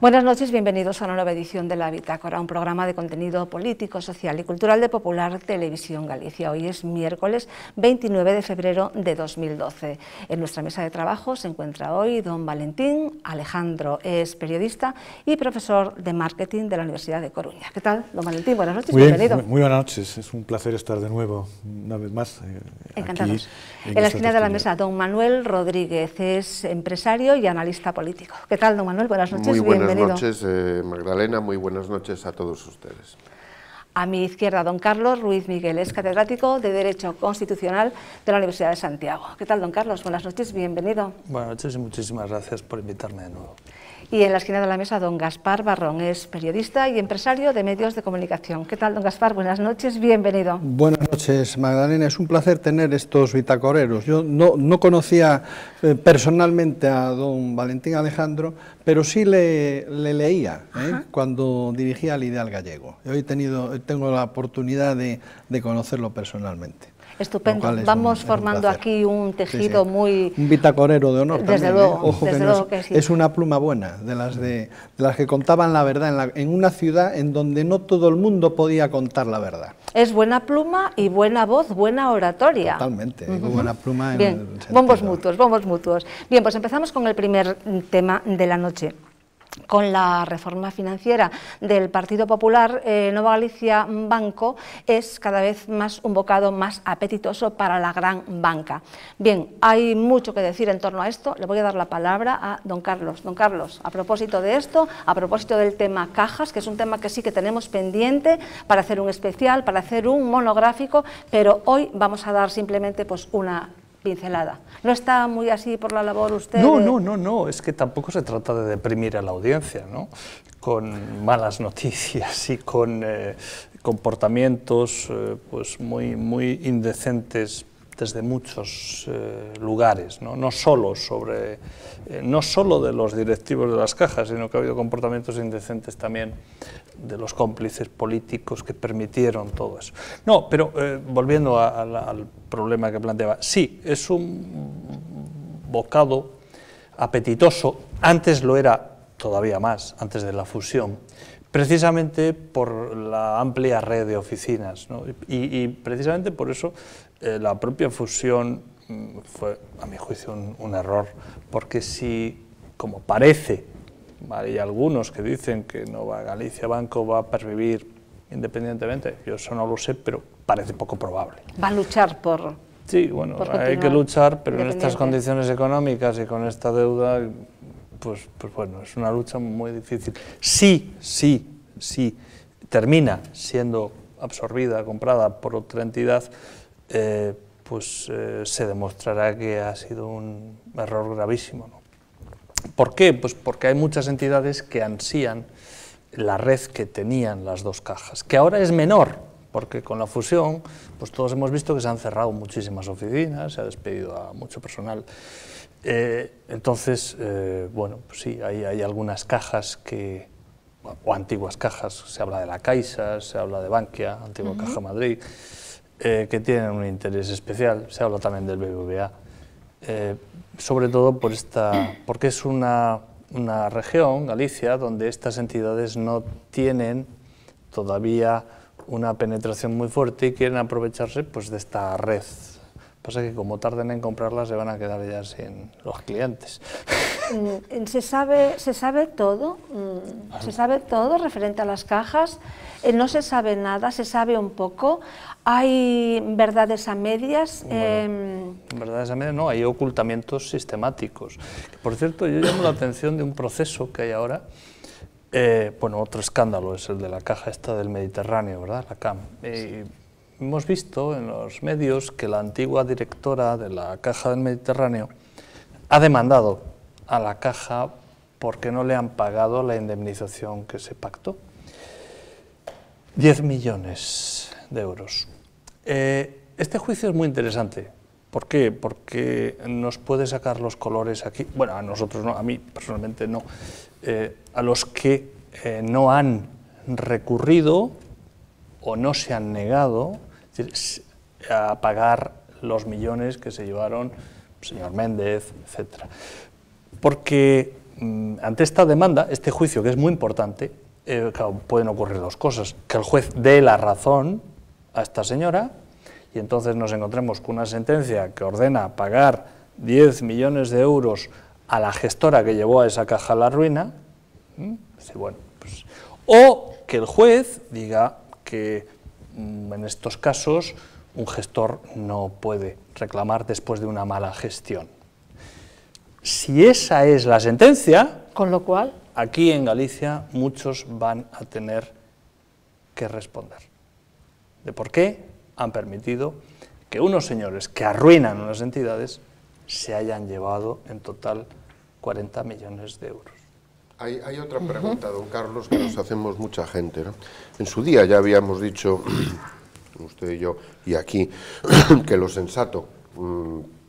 Buenas noches, bienvenidos a una nueva edición de La Bitácora, un programa de contenido político, social y cultural de Popular Televisión Galicia. Hoy es miércoles 29 de febrero de 2012. En nuestra mesa de trabajo se encuentra hoy don Valentín Alejandro, es periodista y profesor de marketing de la Universidad de Coruña. ¿Qué tal, don Valentín? Buenas noches, bienvenido. Muy buenas noches, es un placer estar de nuevo, una vez más, Encantados. Aquí en la esquina de la mesa, don Manuel Rodríguez, es empresario y analista político. ¿Qué tal, don Manuel? Buenas noches, bienvenido. Buenas noches, Magdalena, muy buenas noches a todos ustedes. A mi izquierda, don Carlos Ruiz Miguel, es catedrático de Derecho Constitucional de la Universidad de Santiago. ¿Qué tal, don Carlos? Buenas noches, bienvenido. Buenas noches y muchísimas gracias por invitarme de nuevo. Y en la esquina de la mesa, don Gaspar Barrón, es periodista y empresario de medios de comunicación. ¿Qué tal, don Gaspar? Buenas noches, bienvenido. Buenas noches, Magdalena. Es un placer tener estos bitácoreros. Yo no conocía personalmente a don Valentín Alejandro, pero sí le leía cuando dirigía el Ideal Gallego. Hoy tengo la oportunidad de conocerlo personalmente. Estupendo, vamos formando aquí un tejido muy... Un bitacorero de honor desde también, luego, Ojo desde que luego que sí. Es una pluma buena, de las que contaban la verdad en una ciudad en donde no todo el mundo podía contar la verdad. Es buena pluma y buena voz, buena oratoria. Totalmente, buena pluma. Bien, bombos mutuos, bombos mutuos. Bien, pues empezamos con el primer tema de la noche. Con la reforma financiera del Partido Popular, Nova Galicia Banco es cada vez más un bocado más apetitoso para la gran banca. Bien, hay mucho que decir en torno a esto. Le voy a dar la palabra a don Carlos. Don Carlos, a propósito de esto, a propósito del tema cajas, que es un tema que sí que tenemos pendiente para hacer un especial, para hacer un monográfico, pero hoy vamos a dar simplemente pues una pincelada. ¿No está muy así por la labor usted? No, es que tampoco se trata de deprimir a la audiencia, ¿no? Con malas noticias y con comportamientos pues muy indecentes desde muchos lugares, ¿no? No solo de los directivos de las cajas, sino que ha habido comportamientos indecentes también de los cómplices políticos que permitieron todo eso. No, pero volviendo al problema que planteaba, sí, es un bocado apetitoso, antes lo era todavía más, antes de la fusión, precisamente por la amplia red de oficinas, ¿no? y precisamente por eso la propia fusión fue, a mi juicio, un error, porque si, como parece, hay algunos que dicen que Nova Galicia Banco va a pervivir independientemente, yo eso no lo sé, pero parece poco probable. Va a luchar por... Sí, bueno, hay que luchar, pero en estas condiciones económicas y con esta deuda, pues bueno, es una lucha muy difícil. Sí, termina siendo absorbida, comprada por otra entidad, se demostrará que ha sido un error gravísimo, ¿no? ¿Por qué? Pues porque hay muchas entidades que ansían la red que tenían las dos cajas, que ahora es menor, porque con la fusión pues todos hemos visto que se han cerrado muchísimas oficinas, se ha despedido a mucho personal. Entonces, bueno, pues sí, hay algunas cajas o antiguas cajas, se habla de la Caixa, se habla de Bankia, antigua Caja Madrid, que tienen un interés especial, se habla también del BBVA, sobre todo porque es una región, Galicia, donde estas entidades no tienen todavía una penetración muy fuerte y quieren aprovecharse pues de esta red. Pasa que como tarden en comprarlas se van a quedar ya sin los clientes. ¿Se sabe todo? ¿Se sabe todo referente a las cajas? ¿No se sabe nada? ¿Se sabe un poco? ¿Hay verdades a medias? Bueno, verdades a medias no, hay ocultamientos sistemáticos. Por cierto, yo llamo la atención de un proceso que hay ahora. Bueno, otro escándalo es el de la caja esta del Mediterráneo, ¿verdad? La CAM. Hemos visto en los medios que la antigua directora de la Caja del Mediterráneo ha demandado a la Caja porque no le han pagado la indemnización que se pactó. 10 millones de euros. Este juicio es muy interesante. ¿Por qué? Porque nos puede sacar los colores aquí, bueno, a nosotros no, a mí personalmente no, a los que no han recurrido o no se han negado a pagar los millones que se llevaron el señor Méndez, etc. Porque ante esta demanda, este juicio que es muy importante, claro, pueden ocurrir dos cosas: que el juez dé la razón a esta señora y entonces nos encontremos con una sentencia que ordena pagar 10 millones de euros a la gestora que llevó a esa caja a la ruina, bueno, pues, o que el juez diga que en estos casos un gestor no puede reclamar después de una mala gestión. Si esa es la sentencia, con lo cual, aquí en Galicia muchos van a tener que responder de por qué han permitido que unos señores que arruinan unas entidades se hayan llevado en total 40 millones de euros. Hay otra pregunta, don Carlos, que nos hacemos mucha gente, ¿no? En su día ya habíamos dicho, usted y yo, y aquí, que lo sensato,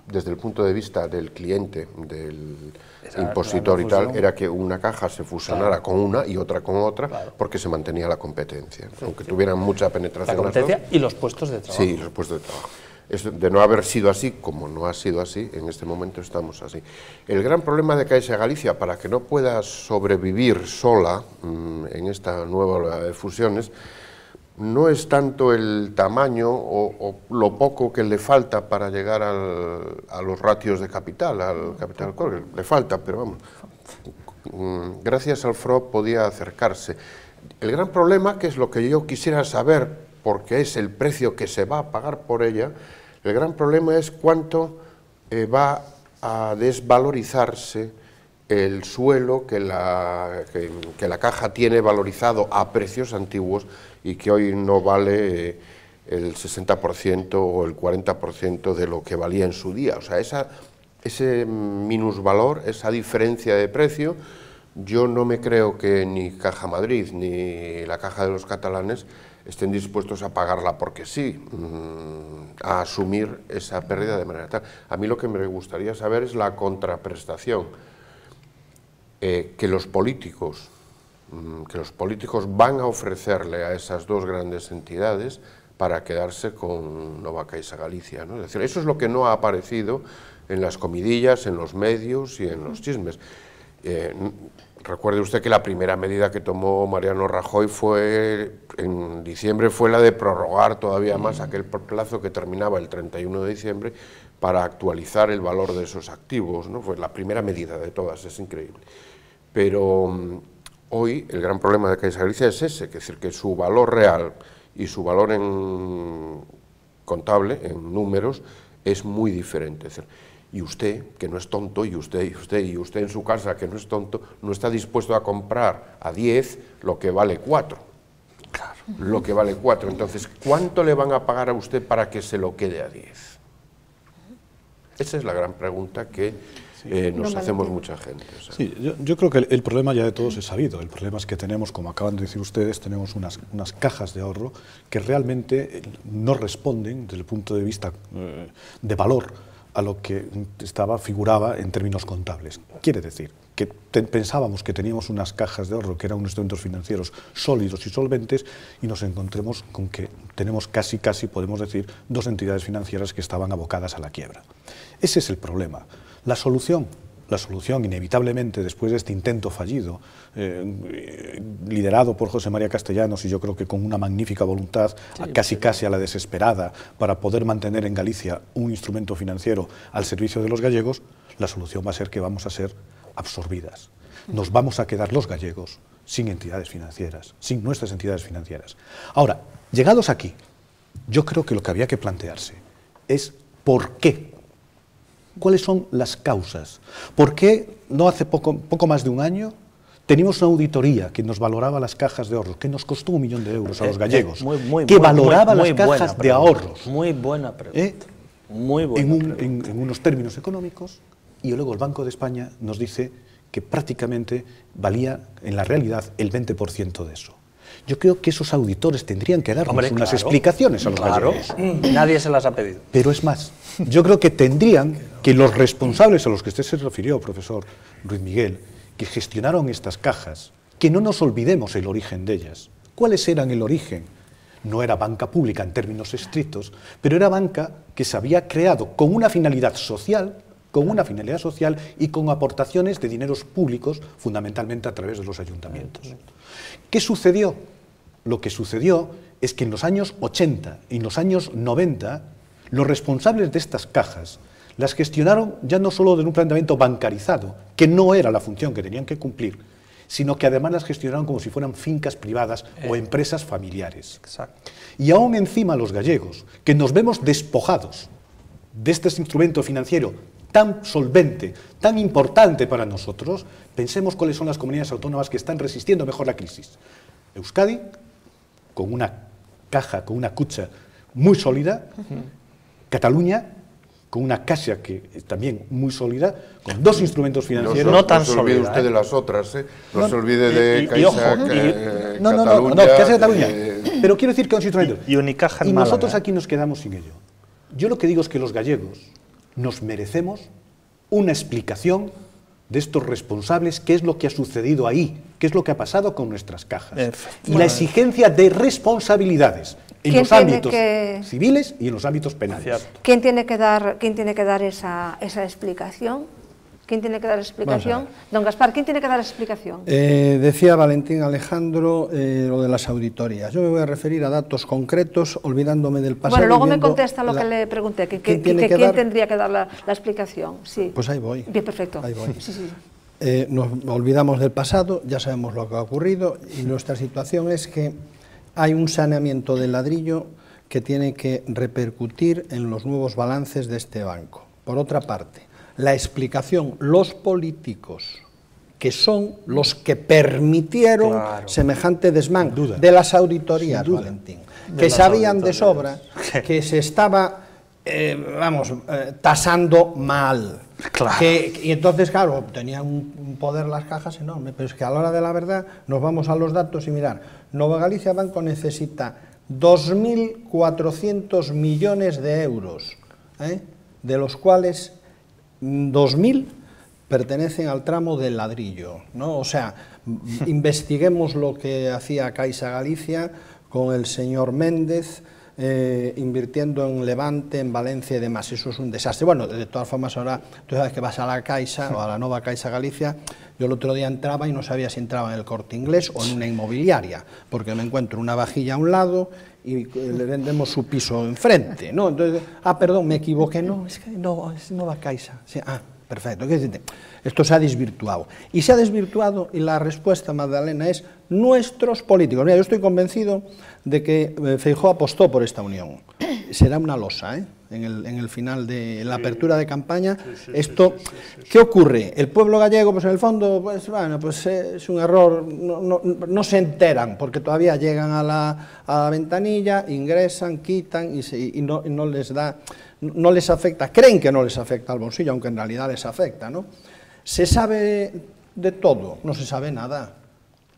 desde el punto de vista del cliente, del impositor y tal, era que una caja se fusionara con una y otra con otra, porque se mantenía la competencia, aunque tuvieran mucha penetración. La competencia y los puestos de trabajo. Sí, los puestos de trabajo. De no haber sido así, como no ha sido así, en este momento estamos así. El gran problema de Caixa Galicia, para que no pueda sobrevivir sola en esta nueva ola de fusiones, no es tanto el tamaño o lo poco que le falta para llegar a los ratios de capital, al capital core, le falta, pero vamos, gracias al FROB podía acercarse. El gran problema, que es lo que yo quisiera saber, porque es el precio que se va a pagar por ella, el gran problema es cuánto va a desvalorizarse el suelo que la caja tiene valorizado a precios antiguos y que hoy no vale el 60% o el 40% de lo que valía en su día. O sea, ese minusvalor, esa diferencia de precio, yo no me creo que ni Caja Madrid ni la Caja de los Catalanes estén dispuestos a pagarla porque sí, a asumir esa pérdida de manera tal. A mí lo que me gustaría saber es la contraprestación que los políticos van a ofrecerle a esas dos grandes entidades para quedarse con Nova Caixa Galicia, ¿no? Es decir, eso es lo que no ha aparecido en las comidillas, en los medios y en los chismes. Recuerde usted que la primera medida que tomó Mariano Rajoy en diciembre fue la de prorrogar todavía más aquel plazo que terminaba el 31 de diciembre para actualizar el valor de esos activos, ¿no? Fue la primera medida de todas, es increíble. Pero hoy el gran problema de Caixa Galicia es ese, que es decir, que su valor real y su valor contable, en números, es muy diferente. Es decir, y usted, que no es tonto, y usted en su casa, que no es tonto, no está dispuesto a comprar a 10 lo que vale 4. Claro. Lo que vale 4. Entonces, ¿cuánto le van a pagar a usted para que se lo quede a 10? Esa es la gran pregunta que nos hacemos mucha gente. O sea. Sí, yo creo que el problema ya de todos es sabido. El problema es que tenemos, como acaban de decir ustedes, tenemos unas cajas de ahorro que realmente no responden desde el punto de vista de valor a lo que figuraba en términos contables. Quiere decir que pensábamos que teníamos unas cajas de ahorro que eran unos instrumentos financieros sólidos y solventes y nos encontremos con que tenemos casi, podemos decir, dos entidades financieras que estaban abocadas a la quiebra. Ese es el problema. La solución inevitablemente, después de este intento fallido, liderado por José María Castellanos y yo creo que con una magnífica voluntad, casi a la desesperada, para poder mantener en Galicia un instrumento financiero al servicio de los gallegos, la solución va a ser que vamos a ser absorbidas. Nos vamos a quedar los gallegos sin entidades financieras, sin nuestras entidades financieras. Ahora, llegados aquí, yo creo que lo que había que plantearse es ¿por qué? ¿Cuáles son las causas? ¿Por qué no hace poco más de un año teníamos una auditoría que nos valoraba las cajas de ahorros, que nos costó 1 millón de euros a los gallegos, que valoraba las cajas de ahorros? Muy buena pregunta. Muy buena en unos términos económicos, y luego el Banco de España nos dice que prácticamente valía en la realidad el 20% de eso. Yo creo que esos auditores tendrían que darnos unas explicaciones a los gallegos. Nadie se las ha pedido. Pero es más, yo creo que tendrían que los responsables a los que usted se refirió, profesor Ruiz Miguel, que gestionaron estas cajas, que no nos olvidemos el origen de ellas. ¿Cuáles eran el origen? No era banca pública en términos estrictos, pero era banca que se había creado con una finalidad social con una finalidad social y con aportaciones de dineros públicos, fundamentalmente a través de los ayuntamientos. ¿Qué sucedió? Lo que sucedió es que en los años 80 y en los años 90, los responsables de estas cajas las gestionaron ya no solo de un planteamiento bancarizado, que no era la función que tenían que cumplir, sino que además las gestionaron como si fueran fincas privadas o empresas familiares. Exacto. Y aún encima los gallegos, que nos vemos despojados de este instrumento financiero tan solvente, tan importante para nosotros, pensemos cuáles son las comunidades autónomas que están resistiendo mejor la crisis. Euskadi, con una caja, con una cucha muy sólida, Cataluña, con una Caixa que es también muy sólida, con dos instrumentos financieros. No tan no se olvide sólida, usted de las otras, ¿eh? No se olvide de Caixa, No, Caixa Cataluña. Pero quiero decir que dos instrumentos. Y Unicaja en Y nosotros Málaga. aquí nos quedamos sin ello. Yo lo que digo es que los gallegos nos merecemos una explicación de estos responsables, qué es lo que ha sucedido ahí, qué es lo que ha pasado con nuestras cajas. Y la exigencia de responsabilidades en los ámbitos civiles y en los ámbitos penales. Cierto. ¿Quién tiene que dar esa explicación? ¿Quién tiene que dar explicación? Don Gaspar, ¿quién tiene que dar explicación? Decía Valentín Alejandro lo de las auditorías. Yo me voy a referir a datos concretos, olvidándome del pasado. Bueno, luego me contesta lo que le pregunté, ¿quién tendría que dar la explicación? Sí. Pues ahí voy. Bien, perfecto. Ahí voy. Sí, sí. Nos olvidamos del pasado, ya sabemos lo que ha ocurrido y nuestra situación es que hay un saneamiento del ladrillo que tiene que repercutir en los nuevos balances de este banco. Por otra parte, la explicación, los políticos, que son los que permitieron semejante desmán de las auditorías, Valentín, que sabían de sobra que se estaba, tasando mal. Claro. Y entonces, claro, tenían un poder las cajas enorme, pero es que a la hora de la verdad nos vamos a los datos y mirar, Nova Galicia Banco necesita 2.400 millones de euros, de los cuales 2.000 pertenecen al tramo del ladrillo, ¿no? O sea, investiguemos lo que hacía Caixa Galicia con el señor Méndez, invirtiendo en Levante, en Valencia y demás. Eso es un desastre. Bueno, de todas formas, ahora tú sabes que vas a la Caixa o a la Nova Caixa Galicia. Yo el otro día entraba y no sabía si entraba en el Corte Inglés o en una inmobiliaria, porque me encuentro una vajilla a un lado y le vendemos su piso enfrente, ¿no? Entonces, perdón, me equivoqué, no, es que no, es Nova Caixa. Sí, perfecto. Esto se ha desvirtuado. Y se ha desvirtuado y la respuesta, Magdalena, es nuestros políticos. Mira, yo estoy convencido de que Feijóo apostó por esta unión. Será una losa, en el final de la apertura de campaña. ¿Qué ocurre? El pueblo gallego, pues en el fondo, pues es un error, no se enteran, porque todavía llegan a la ventanilla, ingresan, quitan y no les da, no les afecta, creen que no les afecta al bolsillo, aunque en realidad les afecta, ¿no? ¿Se sabe de todo? No se sabe nada.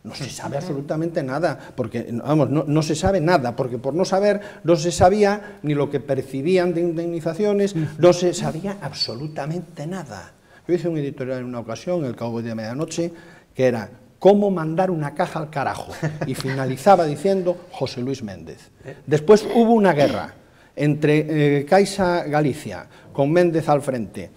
No se sabe absolutamente nada, porque, vamos, no se sabe nada, porque por no saber no se sabía ni lo que percibían de indemnizaciones, no se sabía absolutamente nada. Yo hice un editorial en una ocasión, El Cowboy de Medianoche, que era cómo mandar una caja al carajo, y finalizaba diciendo José Luis Méndez. Después hubo una guerra entre Caixa Galicia, con Méndez al frente,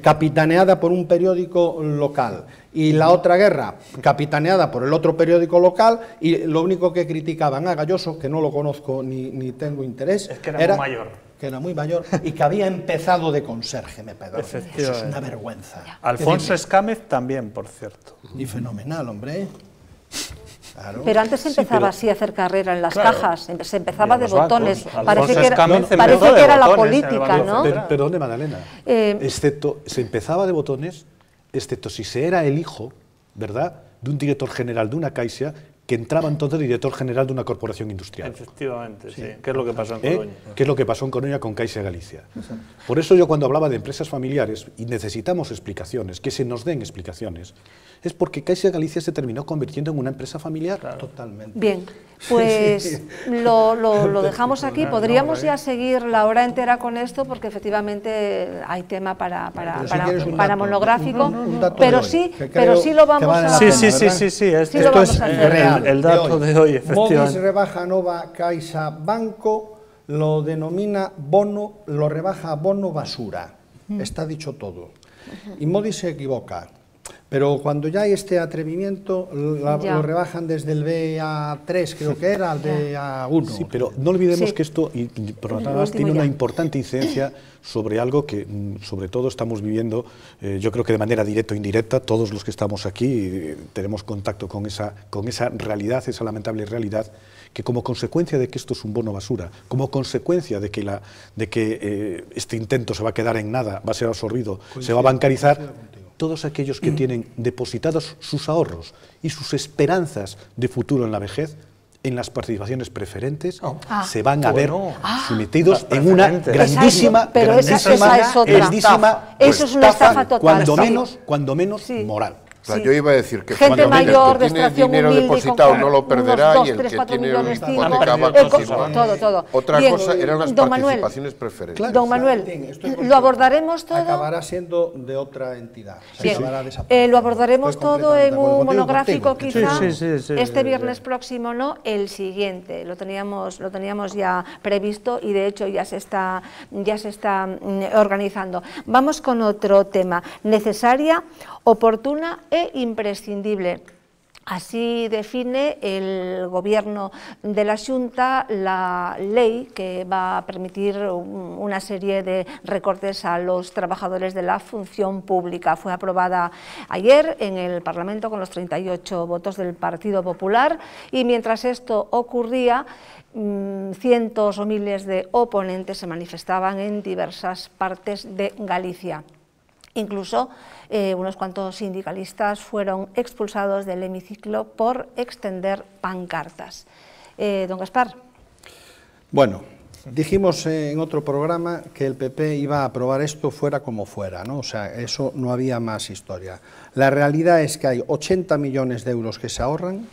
capitaneada por un periódico local, y la otra guerra capitaneada por el otro periódico local, y lo único que criticaban a Galloso, que no lo conozco ni tengo interés, es que era muy mayor. Que era muy mayor y que había empezado de conserje, me pegó. Eso es una vergüenza. Alfonso Escámez también, por cierto. Y fenomenal, hombre. Claro. Pero antes se empezaba así a hacer carrera en las cajas, se empezaba de botones, parece que era la política, ¿no? Perdone, Magdalena, excepto, se empezaba de botones, excepto si se era el hijo, ¿verdad?, de un director general de una Caixa, que entraba entonces director general de una corporación industrial. Efectivamente, sí. ¿Qué es lo que pasó en Coruña? ¿Qué es lo que pasó en Coruña con Caixa Galicia? Por eso yo cuando hablaba de empresas familiares, y necesitamos explicaciones, que se nos den explicaciones, es porque Caixa Galicia se terminó convirtiendo en una empresa familiar. Claro. Totalmente. Bien, pues lo dejamos aquí. Podríamos ya seguir la hora entera con esto, porque efectivamente hay tema para monográfico, pero sí lo vamos a hacer. Sí, esto es el dato de hoy, efectivamente. Modis rebaja Nova Caixa Banco, lo denomina bono, lo rebaja bono basura. Está dicho todo. Y Modi se equivoca. Pero cuando ya hay este atrevimiento, lo rebajan desde el BA3, creo que era, al BA1. Sí, pero no olvidemos que esto, y por lo tanto, tiene una importante incidencia sobre algo que, sobre todo, estamos viviendo, yo creo que de manera directa o indirecta, todos los que estamos aquí tenemos contacto con esa realidad, esa lamentable realidad, que como consecuencia de que esto es un bono basura, como consecuencia de que este intento se va a quedar en nada, va a ser absorbido, se va a bancarizar, todos aquellos que tienen depositados sus ahorros y sus esperanzas de futuro en la vejez, en las participaciones preferentes, se van a ver sometidos en una grandísima, estafa, cuando menos moral. Claro, yo iba a decir que gente mayor, de extracción dinero depositado no lo perderá, y el que tiene hipoteca va a continuar. Todo. Otra cosa eran las participaciones preferentes. Claro, don Manuel, lo abordaremos todo. Acabará siendo de otra entidad. Lo abordaremos todo en un monográfico, quizá este viernes próximo, no, el siguiente. Lo teníamos ya previsto y de hecho ya se está organizando. Vamos con otro tema: necesaria, oportuna e imprescindible. Así define el Gobierno de la Xunta la ley que va a permitir una serie de recortes a los trabajadores de la función pública. Fue aprobada ayer en el Parlamento con los 38 votos del Partido Popular, y mientras esto ocurría, cientos o miles de oponentes se manifestaban en diversas partes de Galicia. Incluso unos cuantos sindicalistas fueron expulsados del hemiciclo por extender pancartas. Don Gaspar. Bueno, dijimos en otro programa que el PP iba a aprobar esto fuera como fuera, ¿no? O sea, eso no había más historia. La realidad es que hay 80 millones de euros que se ahorran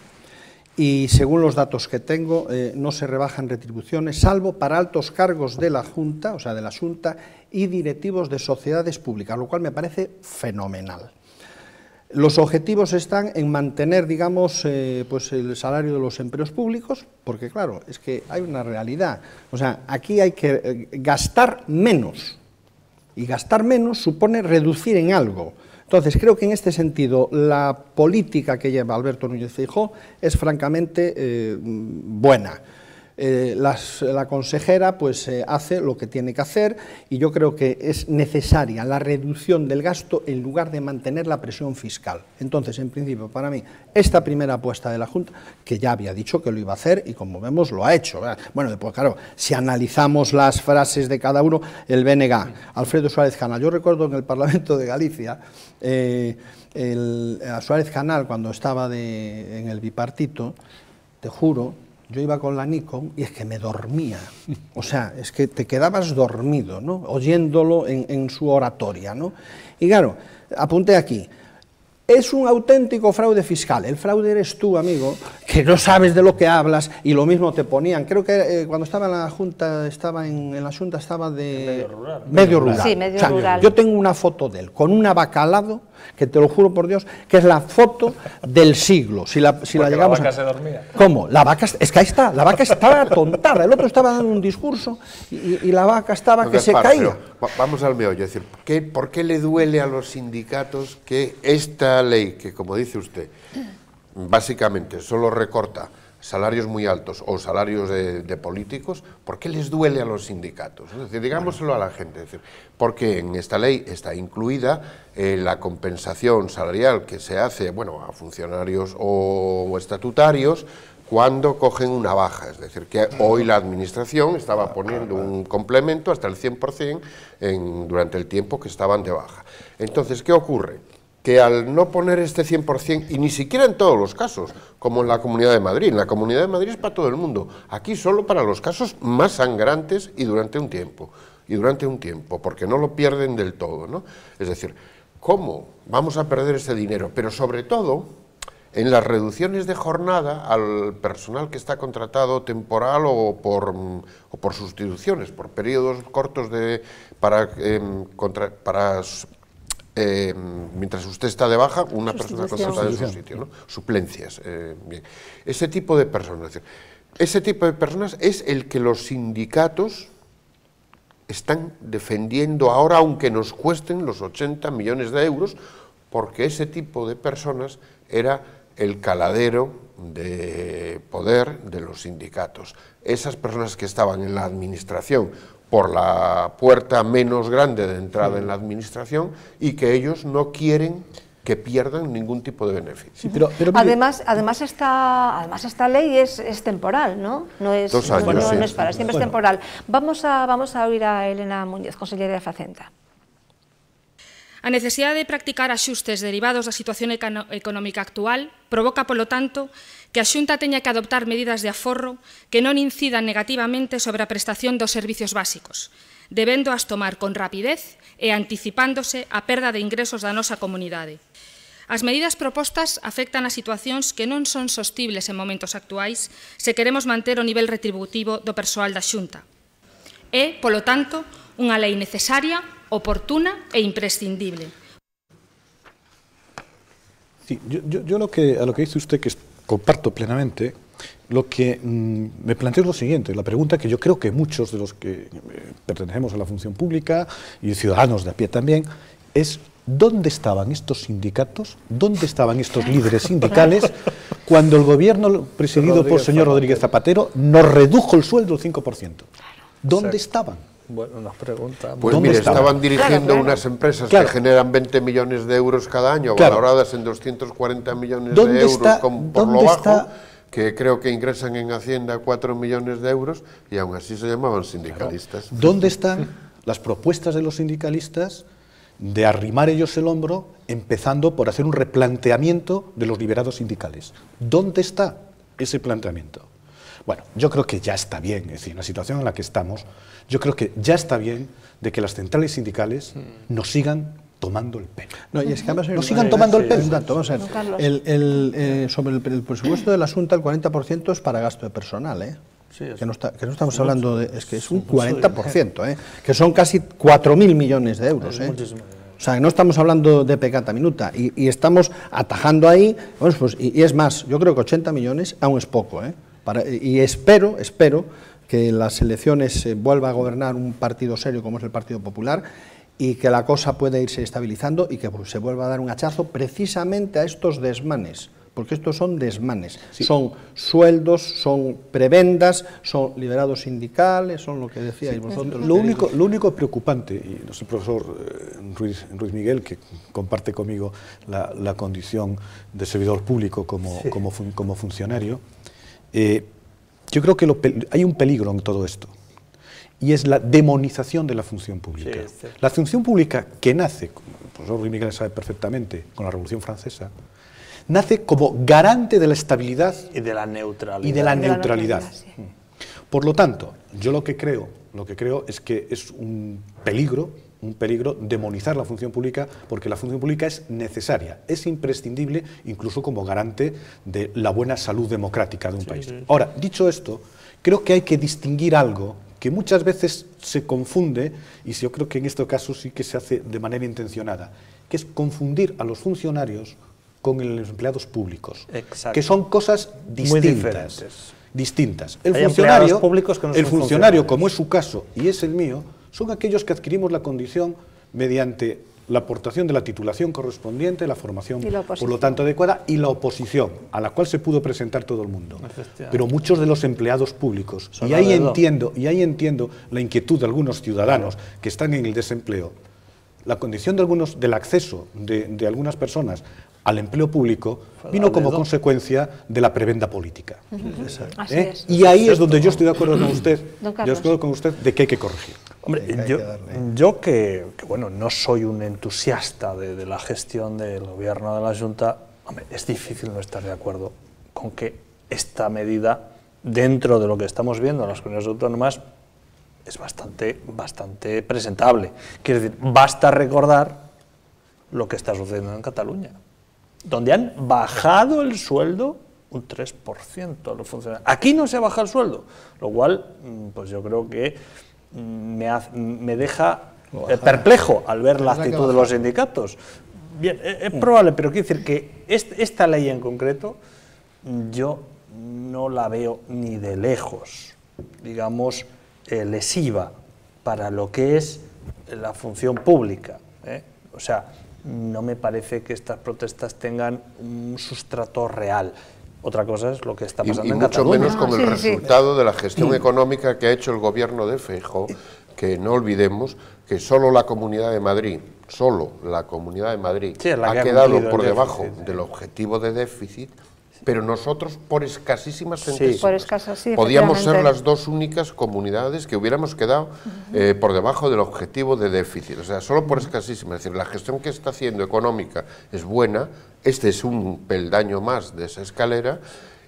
y, según los datos que tengo, no se rebajan retribuciones, salvo para altos cargos de la Junta, o sea, de la Xunta, y directivos de sociedades públicas, lo cual me parece fenomenal. Los objetivos están en mantener, digamos, pues el salario de los empleos públicos, porque claro, es que hay una realidad. O sea, aquí hay que gastar menos, y gastar menos supone reducir en algo. Entonces, creo que en este sentido la política que lleva Alberto Núñez Feijóo es francamente buena. La consejera pues hace lo que tiene que hacer, y yo creo que es necesaria la reducción del gasto en lugar de mantener la presión fiscal. Entonces, en principio, para mí, esta primera apuesta de la Junta, que ya había dicho que lo iba a hacer y, como vemos, lo ha hecho. Bueno, después, claro, si analizamos las frases de cada uno, el BNG, Alfredo Suárez Canal. Yo recuerdo en el Parlamento de Galicia, a Suárez Canal, cuando estaba en el bipartito, te juro, yo iba con la Nikon y es que me dormía. O sea, es que te quedabas dormido, ¿no?, oyéndolo en su oratoria, ¿no? Y claro, apunté aquí: es un auténtico fraude fiscal. El fraude eres tú, amigo, que no sabes de lo que hablas, y lo mismo te ponían. Creo que cuando estaba en la Junta, estaba de medio rural. Sí, medio rural. Yo tengo una foto de él con una vaca al lado, que te lo juro por Dios, que es la foto del siglo. Si la llegamos la vaca se dormía. ¿Cómo? La vaca, es que ahí está, la vaca estaba atontada, el otro estaba dando un discurso y la vaca estaba que se caía. Vamos al meollo, es decir, ¿por qué le duele a los sindicatos que esta ley, que, como dice usted, básicamente solo recorta salarios muy altos o salarios de políticos, ¿por qué les duele a los sindicatos? Es decir, digámoslo a la gente, es decir, porque en esta ley está incluida la compensación salarial que se hace, bueno, a funcionarios o estatutarios cuando cogen una baja, es decir, que hoy la Administración estaba poniendo un complemento hasta el 100% durante el tiempo que estaban de baja. Entonces, ¿qué ocurre? Que al no poner este 100%, y ni siquiera en todos los casos, como en la Comunidad de Madrid, en la Comunidad de Madrid es para todo el mundo, aquí solo para los casos más sangrantes y durante un tiempo, porque no lo pierden del todo, ¿no? Es decir, ¿cómo vamos a perder ese dinero? Pero sobre todo, en las reducciones de jornada al personal que está contratado temporal o por sustituciones, por periodos cortos mientras usted está de baja, una persona contratada en su sitio, ¿no? Suplencias. Bien. Ese tipo de personas es el que los sindicatos están defendiendo ahora, aunque nos cuesten los 80 millones de euros, porque ese tipo de personas era el caladero de poder de los sindicatos. Esas personas que estaban en la administración por la puerta menos grande de entrada en la administración y que ellos no quieren que pierdan ningún tipo de beneficio. Sí, pero además esta ley es temporal, ¿no? No es, 2 años, no es para siempre, es temporal. Vamos a oír a Elena Muñoz, conselleira de Facenda. A necesidade de practicar axustes derivados da situación económica actual provoca, polo tanto, que a Xunta teña que adoptar medidas de aforro que non incidan negativamente sobre a prestación dos servicios básicos, debendo as tomar con rapidez e anticipándose á perda de ingresos da nosa comunidade. As medidas propostas afectan a situacións que non son sostibles en momentos actuais se queremos manter o nivel retributivo do persoal da Xunta. É, polo tanto, unha lei necesaria, oportuna e imprescindible. Sí, yo a lo que dice usted, que comparto plenamente, lo que me planteo es lo siguiente, la pregunta que yo creo que muchos de los que pertenecemos a la función pública y ciudadanos de a pie también, es ¿dónde estaban estos sindicatos, dónde estaban estos líderes sindicales cuando el gobierno presidido por el señor Rodríguez Zapatero nos redujo el sueldo al 5%? ¿Dónde estaban? Bueno, una pregunta. Pues mire, estaban dirigiendo unas empresas que generan 20 millones de euros cada año, valoradas en 240 millones de euros por lo bajo, que creo que ingresan en Hacienda 4 millones de euros, y aún así se llamaban sindicalistas. ¿Dónde están las propuestas de los sindicalistas de arrimar ellos el hombro, empezando por hacer un replanteamiento de los liberados sindicales? ¿Dónde está ese planteamiento? Bueno, yo creo que ya está bien, es decir, en la situación en la que estamos, yo creo que ya está bien de que las centrales sindicales nos sigan tomando el pelo. No, y es que además nos sigan tomando el pelo. Vamos a ver, sobre el presupuesto de la Xunta, el 40% es para gasto de personal, ¿eh? Sí, que no estamos hablando de... Es que es un 40%, que son casi 4.000 millones de euros, ¿eh? O sea, no estamos hablando de pecata minuta, y estamos atajando ahí, bueno, pues, y es más, yo creo que 80 millones aún es poco, ¿eh? Y espero que en las elecciones vuelva a gobernar un partido serio como es el Partido Popular y que la cosa pueda irse estabilizando y que pues, se vuelva a dar un hachazo precisamente a estos desmanes, porque estos son desmanes, sí. Son sueldos, son prebendas, son liberados sindicales, son lo que decíais vosotros. Lo único preocupante, y no sé, el profesor Ruiz Miguel, que comparte conmigo la condición de servidor público como funcionario, yo creo que hay un peligro en todo esto, y es la demonización de la función pública. Sí, la función pública que nace, el profesor Ruiz Miguel sabe perfectamente, con la Revolución Francesa, nace como garante de la estabilidad y de la neutralidad. Sí. Por lo tanto, yo lo que creo es que es un peligro demonizar la función pública, porque la función pública es necesaria, es imprescindible, incluso como garante de la buena salud democrática de un país. Sí. Ahora, dicho esto, creo que hay que distinguir algo que muchas veces se confunde, y yo creo que en este caso sí que se hace de manera intencionada, que es confundir a los funcionarios con los empleados públicos. Exacto. Que son cosas distintas. El funcionario, como es su caso y es el mío, son aquellos que adquirimos la condición mediante la aportación de la titulación correspondiente, la formación, por lo tanto, adecuada, y la oposición, a la cual se pudo presentar todo el mundo. Pero muchos de los empleados públicos, y ahí entiendo la inquietud de algunos ciudadanos que están en el desempleo, la condición del acceso de algunas personas al empleo público vino como consecuencia de la prebenda política. Y ahí es donde yo estoy de acuerdo con usted, de que hay que corregir. Hombre, yo que bueno, no soy un entusiasta de la gestión del gobierno de la Xunta, hombre, es difícil no estar de acuerdo con que esta medida, dentro de lo que estamos viendo en las comunidades autónomas, es bastante presentable. Quiero decir, basta recordar lo que está sucediendo en Cataluña, donde han bajado el sueldo un 3% a los funcionarios. Aquí no se ha bajado el sueldo, lo cual, pues yo creo que me deja perplejo al ver la actitud de los sindicatos. Bien, es probable, pero quiero decir que esta ley en concreto yo no la veo ni de lejos, digamos, lesiva para lo que es la función pública, ¿eh? O sea, no me parece que estas protestas tengan un sustrato real. Otra cosa es lo que está pasando y en mucho Cataluña. menos con el resultado de la gestión económica que ha hecho el gobierno de Feijóo, que no olvidemos que solo la Comunidad de Madrid Sí, es la que ha ha quedado cumplido el por debajo déficit, del objetivo de déficit, pero nosotros por escasísimas Sí. centésimas. Por escasas, sí, Podíamos ser efectivamente. las dos únicas comunidades que hubiéramos quedado por debajo del objetivo de déficit, o sea, solo por escasísimas. Es decir, la gestión que está haciendo económica es buena, este es un peldaño más de esa escalera,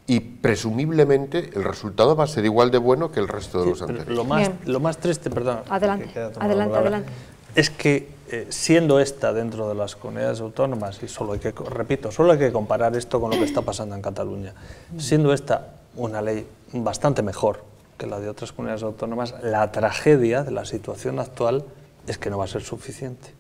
y presumiblemente el resultado va a ser igual de bueno que el resto de los Pero anteriores. lo más triste, perdón, Adelante, que queda tomada la palabra, adelante. es que siendo esta dentro de las comunidades autónomas, y solo hay que, repito, solo hay que comparar esto con lo que está pasando en Cataluña, siendo esta una ley bastante mejor que la de otras comunidades autónomas, la tragedia de la situación actual es que no va a ser suficiente.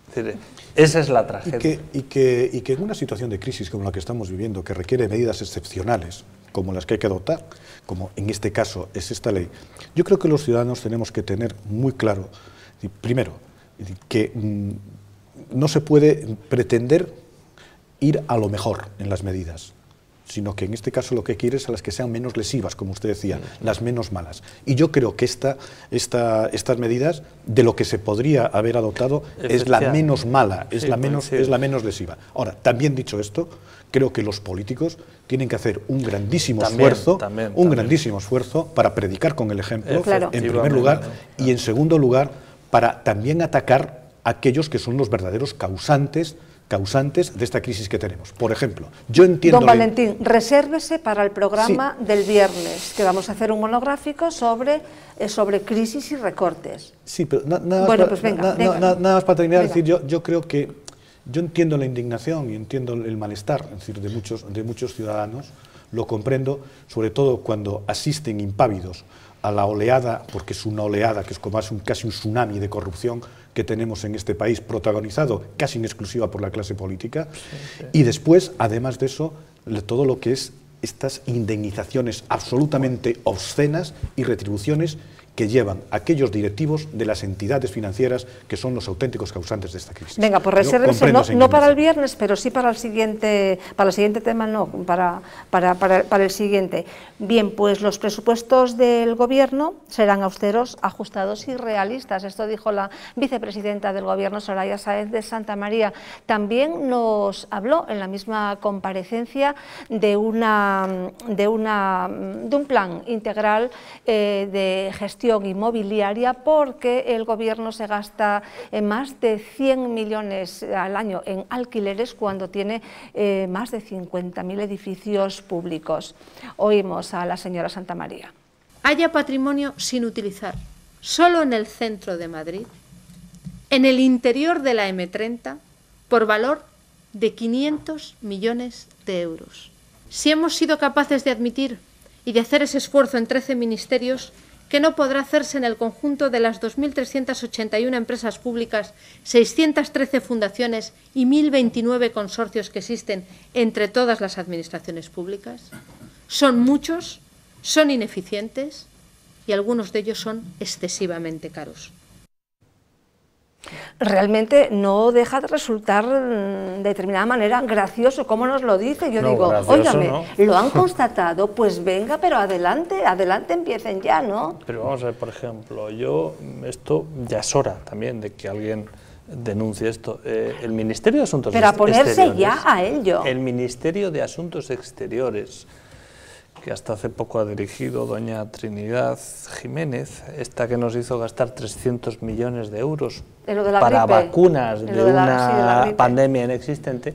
Es decir, esa es la tragedia. Y que en una situación de crisis como la que estamos viviendo, que requiere medidas excepcionales, como las que hay que adoptar, como en este caso es esta ley, yo creo que los ciudadanos tenemos que tener muy claro, primero, que no se puede pretender ir a lo mejor en las medidas, sino que en este caso lo que quiere es a las que sean menos lesivas, como usted decía, las menos malas. Y yo creo que estas medidas, de lo que se podría haber adoptado, es la menos mala, es la menos lesiva. Ahora, también dicho esto, creo que los políticos tienen que hacer un grandísimo esfuerzo para predicar con el ejemplo, Claro. en primer lugar, y en segundo lugar, para también atacar a aquellos que son los verdaderos causantes de esta crisis que tenemos. Por ejemplo, yo entiendo... Don Valentín, resérvese para el programa del viernes, que vamos a hacer un monográfico sobre crisis y recortes. Sí, pero nada más para terminar, Venga. decir, yo creo que yo entiendo la indignación y entiendo el malestar, es decir, de muchos ciudadanos, lo comprendo, sobre todo cuando asisten impávidos a la oleada, porque es una oleada que es como casi un tsunami de corrupción que tenemos en este país, protagonizado casi en exclusiva por la clase política, y después, además de eso, todo lo que es estas indemnizaciones absolutamente obscenas y retribuciones que llevan a aquellos directivos de las entidades financieras que son los auténticos causantes de esta crisis. Venga, pues resérvese, no para el viernes, pero sí para el siguiente tema, no, para el siguiente. Bien, pues los presupuestos del Gobierno serán austeros, ajustados y realistas. Esto dijo la vicepresidenta del Gobierno, Soraya Sáez de Santamaría. También nos habló en la misma comparecencia de un plan integral de gestión inmobiliaria, porque el Gobierno se gasta más de 100 millones al año en alquileres cuando tiene más de 50.000 edificios públicos. Oímos a la señora Santamaría. Haya patrimonio sin utilizar, solo en el centro de Madrid, en el interior de la M30, por valor de 500 millones de euros. Si hemos sido capaces de admitir y de hacer ese esfuerzo en 13 ministerios, que no podrá hacerse en el conjunto de las 2.381 empresas públicas, 613 fundaciones y 1.029 consorcios que existen entre todas las administraciones públicas? Son muchos, son ineficientes y algunos de ellos son excesivamente caros. Realmente no deja de resultar de determinada manera gracioso, como nos lo dice. Yo digo, óigame, lo han constatado, pues venga, pero adelante, empiecen ya, ¿no? Pero vamos a ver, por ejemplo, esto ya es hora también de que alguien denuncie esto. El Ministerio de Asuntos Exteriores... Pero a ponerse ya a ello. El Ministerio de Asuntos Exteriores, que hasta hace poco ha dirigido doña Trinidad Jiménez, esta que nos hizo gastar 300 millones de euros para vacunas de una pandemia inexistente,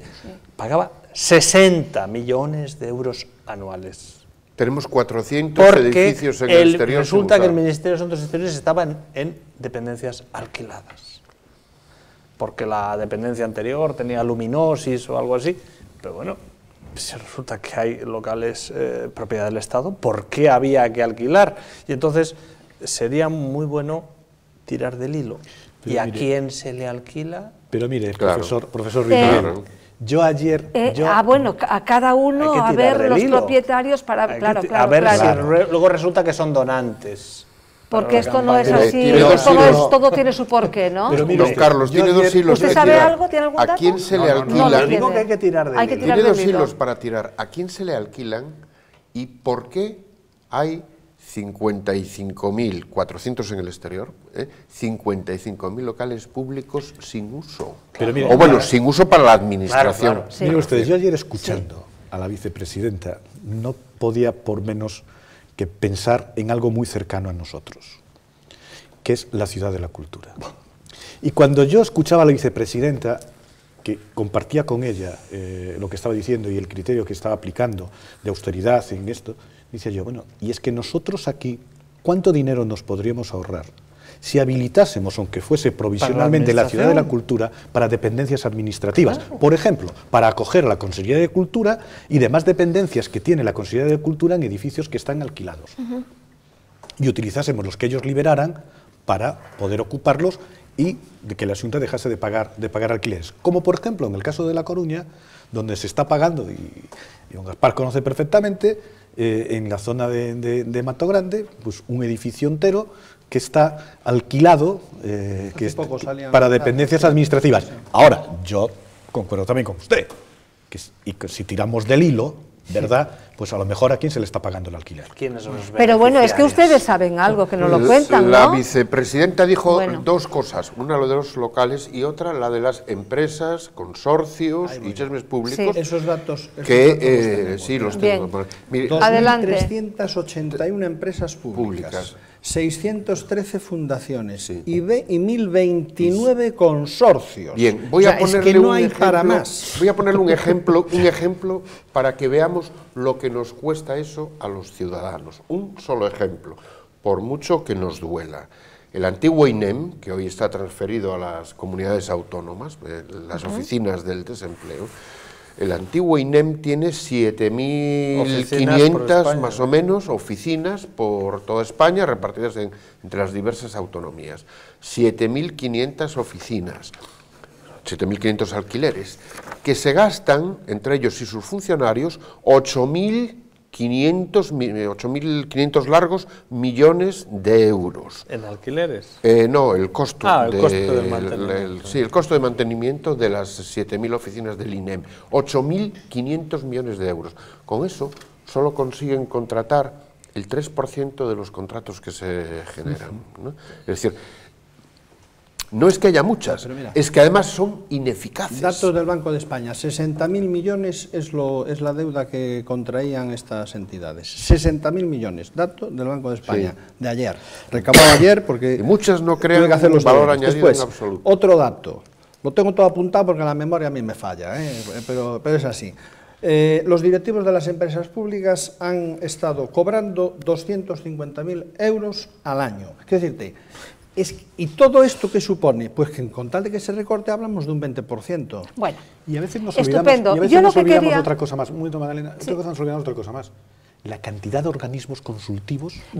pagaba 60 millones de euros anuales. Tenemos 400 edificios en el exterior. Resulta que el Ministerio de Asuntos Exteriores estaba en dependencias alquiladas, porque la dependencia anterior tenía luminosis o algo así, pero bueno, si resulta que hay locales propiedad del Estado, ¿por qué había que alquilar? Y entonces sería muy bueno tirar del hilo. Pero ¿y a quién se le alquila? Pero mire, claro, profesor Rivera, yo ayer... bueno, a cada uno, a ver los propietarios para... A ver si luego resulta que son donantes. Porque esto no es así, tiene dos hilos. todo tiene su porqué, ¿no? Pero mire, Don Carlos, tiene dos hilos. ¿Usted que sabe tirar. algo? ¿Tiene algún dato? ¿A quién se le No, alquila? no Digo que hay que tirar de Hay que hilo. tirar Tiene del dos hilo. hilos para tirar. ¿A quién se le alquilan y por qué hay 55.400 en el exterior, 55.000 locales públicos sin uso? Pero mire, o bueno, sin uso para la administración. Claro. Sí. Miren ustedes, yo ayer escuchando a la vicepresidenta no podía por menos que pensar en algo muy cercano a nosotros, que es la ciudad de la cultura. Y cuando yo escuchaba a la vicepresidenta, que compartía con ella lo que estaba diciendo y el criterio que estaba aplicando de austeridad en esto, decía yo, bueno, y es que nosotros aquí, ¿cuánto dinero nos podríamos ahorrar si habilitásemos, aunque fuese provisionalmente, la ciudad de la cultura para dependencias administrativas? Claro. Por ejemplo, para acoger a la Consejería de Cultura y demás dependencias que tiene la Consejería de Cultura en edificios que están alquilados. Y utilizásemos los que ellos liberaran para poder ocuparlos y de que la Xunta dejase de pagar alquileres. Como por ejemplo en el caso de La Coruña, donde se está pagando, y don Gaspar conoce perfectamente, en la zona de Mato Grande, pues un edificio entero que está alquilado para dependencias administrativas. Ahora, yo concuerdo también con usted, que si tiramos del hilo, ¿verdad?, pues a lo mejor a quién se le está pagando el alquiler. ¿Quiénes son los Pero bueno, es que ustedes saben algo, que nos lo cuentan, ¿no? La vicepresidenta dijo dos cosas, una lo de los locales y otra la de las empresas, consorcios y chesmes públicos. Sí. Esos datos sí, los tengo. Bien. Adelante. 2.381 empresas públicas. 613 fundaciones y 1.029 consorcios. Bien, voy a ponerle es que no hay ejemplo, para más. Voy a ponerle un ejemplo para que veamos lo que nos cuesta eso a los ciudadanos. Un solo ejemplo, por mucho que nos duela. El antiguo INEM, que hoy está transferido a las comunidades autónomas, las oficinas del desempleo, el antiguo INEM tiene 7.500 más o menos oficinas por toda España, repartidas entre las diversas autonomías. 7.500 oficinas, 7.500 alquileres, que se gastan, entre ellos y sus funcionarios, 8.500 largos millones de euros. ¿En alquileres? No, el costo. El costo de mantenimiento. Sí, el costo de mantenimiento de las 7.000 oficinas del INEM. 8.500 millones de euros. Con eso solo consiguen contratar el 3% de los contratos que se generan, ¿no? Es decir, no es que haya muchas, mira, es que además son ineficaces. Datos del Banco de España, 60.000 millones es la deuda que contraían estas entidades. 60.000 millones, dato del Banco de España, de ayer. Recabado ayer porque... Y muchas no crean que hacer un valor añadido. Después, en absoluto. Otro dato, lo tengo todo apuntado porque la memoria a mí me falla, pero es así. Los directivos de las empresas públicas han estado cobrando 250.000 euros al año. Quiero decirte... ¿Y todo esto qué supone? Pues que con tal de que se recorte hablamos de un 20%. Bueno, y a veces nos estupendo. olvidamos otra cosa más. Muy bien, Magdalena, sí. Nos olvidamos otra cosa más. La cantidad de organismos consultivos que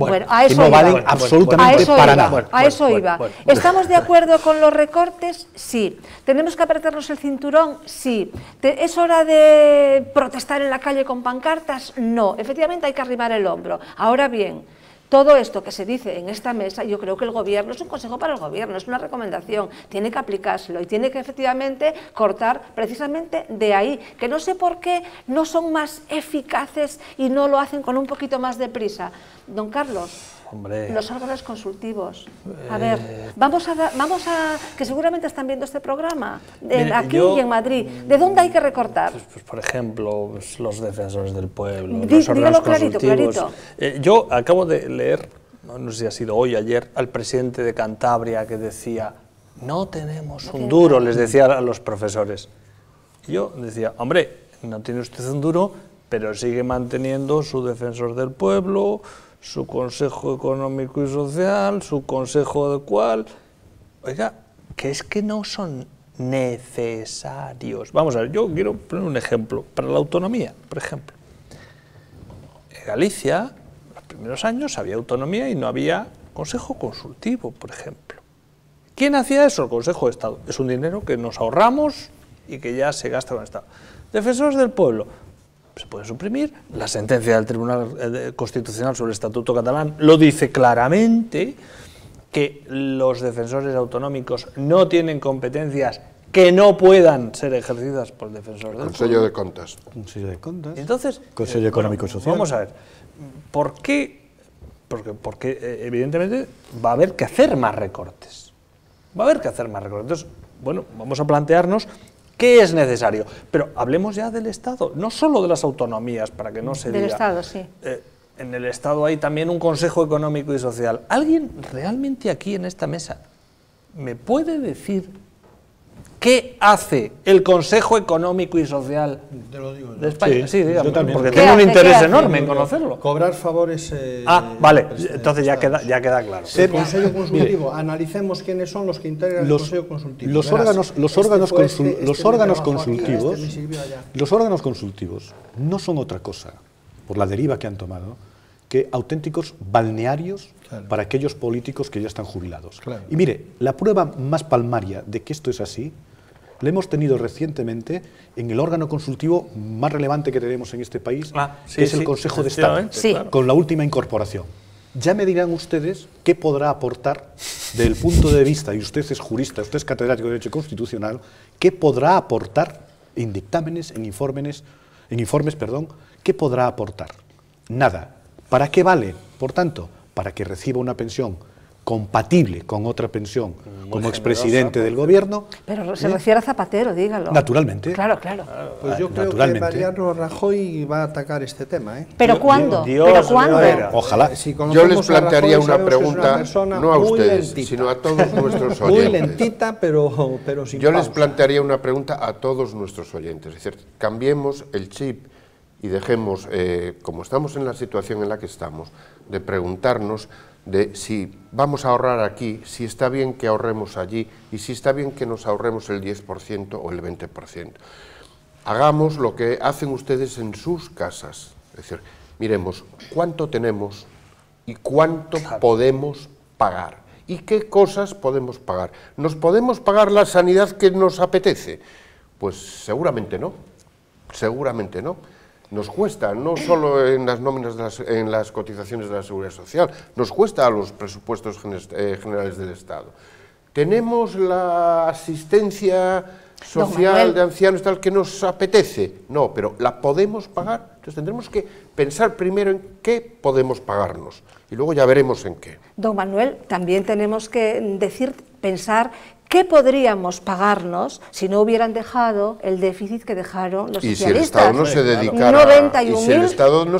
no valen absolutamente para nada. A eso iba. ¿Estamos de acuerdo con los recortes? Sí. ¿Tenemos que apretarnos el cinturón? Sí. ¿Es hora de protestar en la calle con pancartas? No. Efectivamente hay que arrimar el hombro. Ahora bien, todo esto que se dice en esta mesa, yo creo que el Gobierno, es un consejo para el Gobierno, es una recomendación, tiene que aplicárselo y tiene que efectivamente cortar precisamente de ahí, que no sé por qué no son más eficaces y no lo hacen con un poquito más de prisa. Don Carlos, hombre, los órganos consultivos, a ver, vamos a que seguramente están viendo este programa, aquí y en Madrid, ¿de dónde hay que recortar? Pues por ejemplo, los defensores del pueblo, los órganos consultivos. Clarito. Yo acabo de leer, no sé si ha sido hoy o ayer, al presidente de Cantabria que decía, no tenemos un duro, les decía a los profesores. Y yo decía, hombre, no tiene usted un duro, pero sigue manteniendo su defensor del pueblo, su Consejo Económico y Social, su Consejo de cual... Oiga, que es que no son necesarios. Vamos a ver, yo quiero poner un ejemplo. Para la autonomía, por ejemplo. En Galicia, en los primeros años, había autonomía y no había Consejo Consultivo, por ejemplo. ¿Quién hacía eso? El Consejo de Estado. Es un dinero que nos ahorramos y que ya se gasta con el Estado. Defensores del pueblo. se puede suprimir. La sentencia del Tribunal Constitucional sobre el Estatuto Catalán lo dice claramente, que los defensores autonómicos no tienen competencias que no puedan ser ejercidas por el defensor del Consejo de Contas. Consejo de Contas. Entonces, Consejo Económico y Social. Vamos a ver, ¿por qué? Porque evidentemente va a haber que hacer más recortes. Va a haber que hacer más recortes. Entonces, bueno, vamos a plantearnos qué es necesario. Pero hablemos ya del Estado, no solo de las autonomías, para que no se diga. Del Estado, sí. En el Estado hay también un Consejo Económico y Social. ¿Alguien realmente aquí en esta mesa me puede decir qué hace el Consejo Económico y Social de España? Sí, dígame, porque tengo un interés enorme en conocerlo. Cobrar favores... vale, entonces ya queda claro. El Consejo Consultivo, analicemos quiénes son los que integran el Consejo Consultivo. Los órganos consultivos no son otra cosa, por la deriva que han tomado, que auténticos balnearios para aquellos políticos que ya están jubilados. Claro. Y mire, la prueba más palmaria de que esto es así, la hemos tenido recientemente en el órgano consultivo más relevante que tenemos en este país, que es el Consejo de Estado, con la última incorporación. Ya me dirán ustedes qué podrá aportar, desde el punto de vista, y usted es jurista, usted es catedrático de Derecho Constitucional, qué podrá aportar en dictámenes, en informes, qué podrá aportar. Nada. ¿Para qué vale? Por tanto, para que reciba una pensión compatible con otra pensión como expresidente del gobierno. Pero se refiere a Zapatero, dígalo. Naturalmente. Claro. Pues yo creo que Mariano Rajoy va a atacar este tema. ¿Pero cuándo? ¿Pero cuándo? Ojalá. Yo les plantearía una pregunta, no a ustedes, sino a todos nuestros oyentes. Muy lentita, pero sin Yo pausa. les plantearía una pregunta a todos nuestros oyentes. Es decir, cambiemos el chip y dejemos, como estamos en la situación en la que estamos, de preguntarnos de si vamos a ahorrar aquí, si está bien que ahorremos allí y si está bien que nos ahorremos el 10% o el 20%. Hagamos lo que hacen ustedes en sus casas. Es decir, miremos cuánto tenemos y cuánto podemos pagar. ¿Y qué cosas podemos pagar? ¿Nos podemos pagar la sanidad que nos apetece? Pues seguramente no, seguramente no. Nos cuesta, no solo en las nóminas, en las cotizaciones de la Seguridad Social, nos cuesta a los presupuestos generales del Estado. ¿Tenemos la asistencia social de ancianos tal que nos apetece? No, pero ¿la podemos pagar? Entonces tendremos que pensar primero en qué podemos pagarnos y luego ya veremos en qué. Don Manuel, también tenemos que pensar ¿qué podríamos pagarnos si no hubieran dejado el déficit que dejaron los socialistas? Y si el Estado no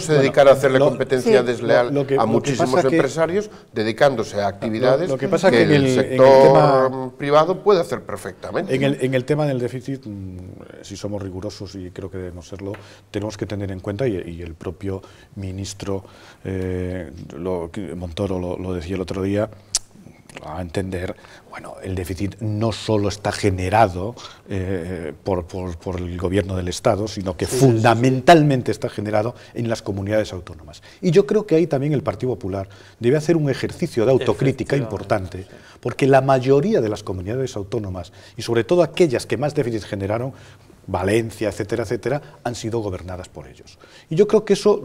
se dedicara, a hacerle competencia desleal a muchísimos empresarios, dedicándose a actividades que el sector privado puede hacer perfectamente. En el tema del déficit, si somos rigurosos, y creo que debemos serlo, tenemos que tener en cuenta, y el propio ministro Montoro lo decía el otro día, a entender, bueno, el déficit no solo está generado por el gobierno del Estado, sino que fundamentalmente está generado en las comunidades autónomas. Y yo creo que ahí también el Partido Popular debe hacer un ejercicio de autocrítica importante, porque la mayoría de las comunidades autónomas, y sobre todo aquellas que más déficit generaron, Valencia, etcétera, etcétera, han sido gobernadas por ellos. Y yo creo que eso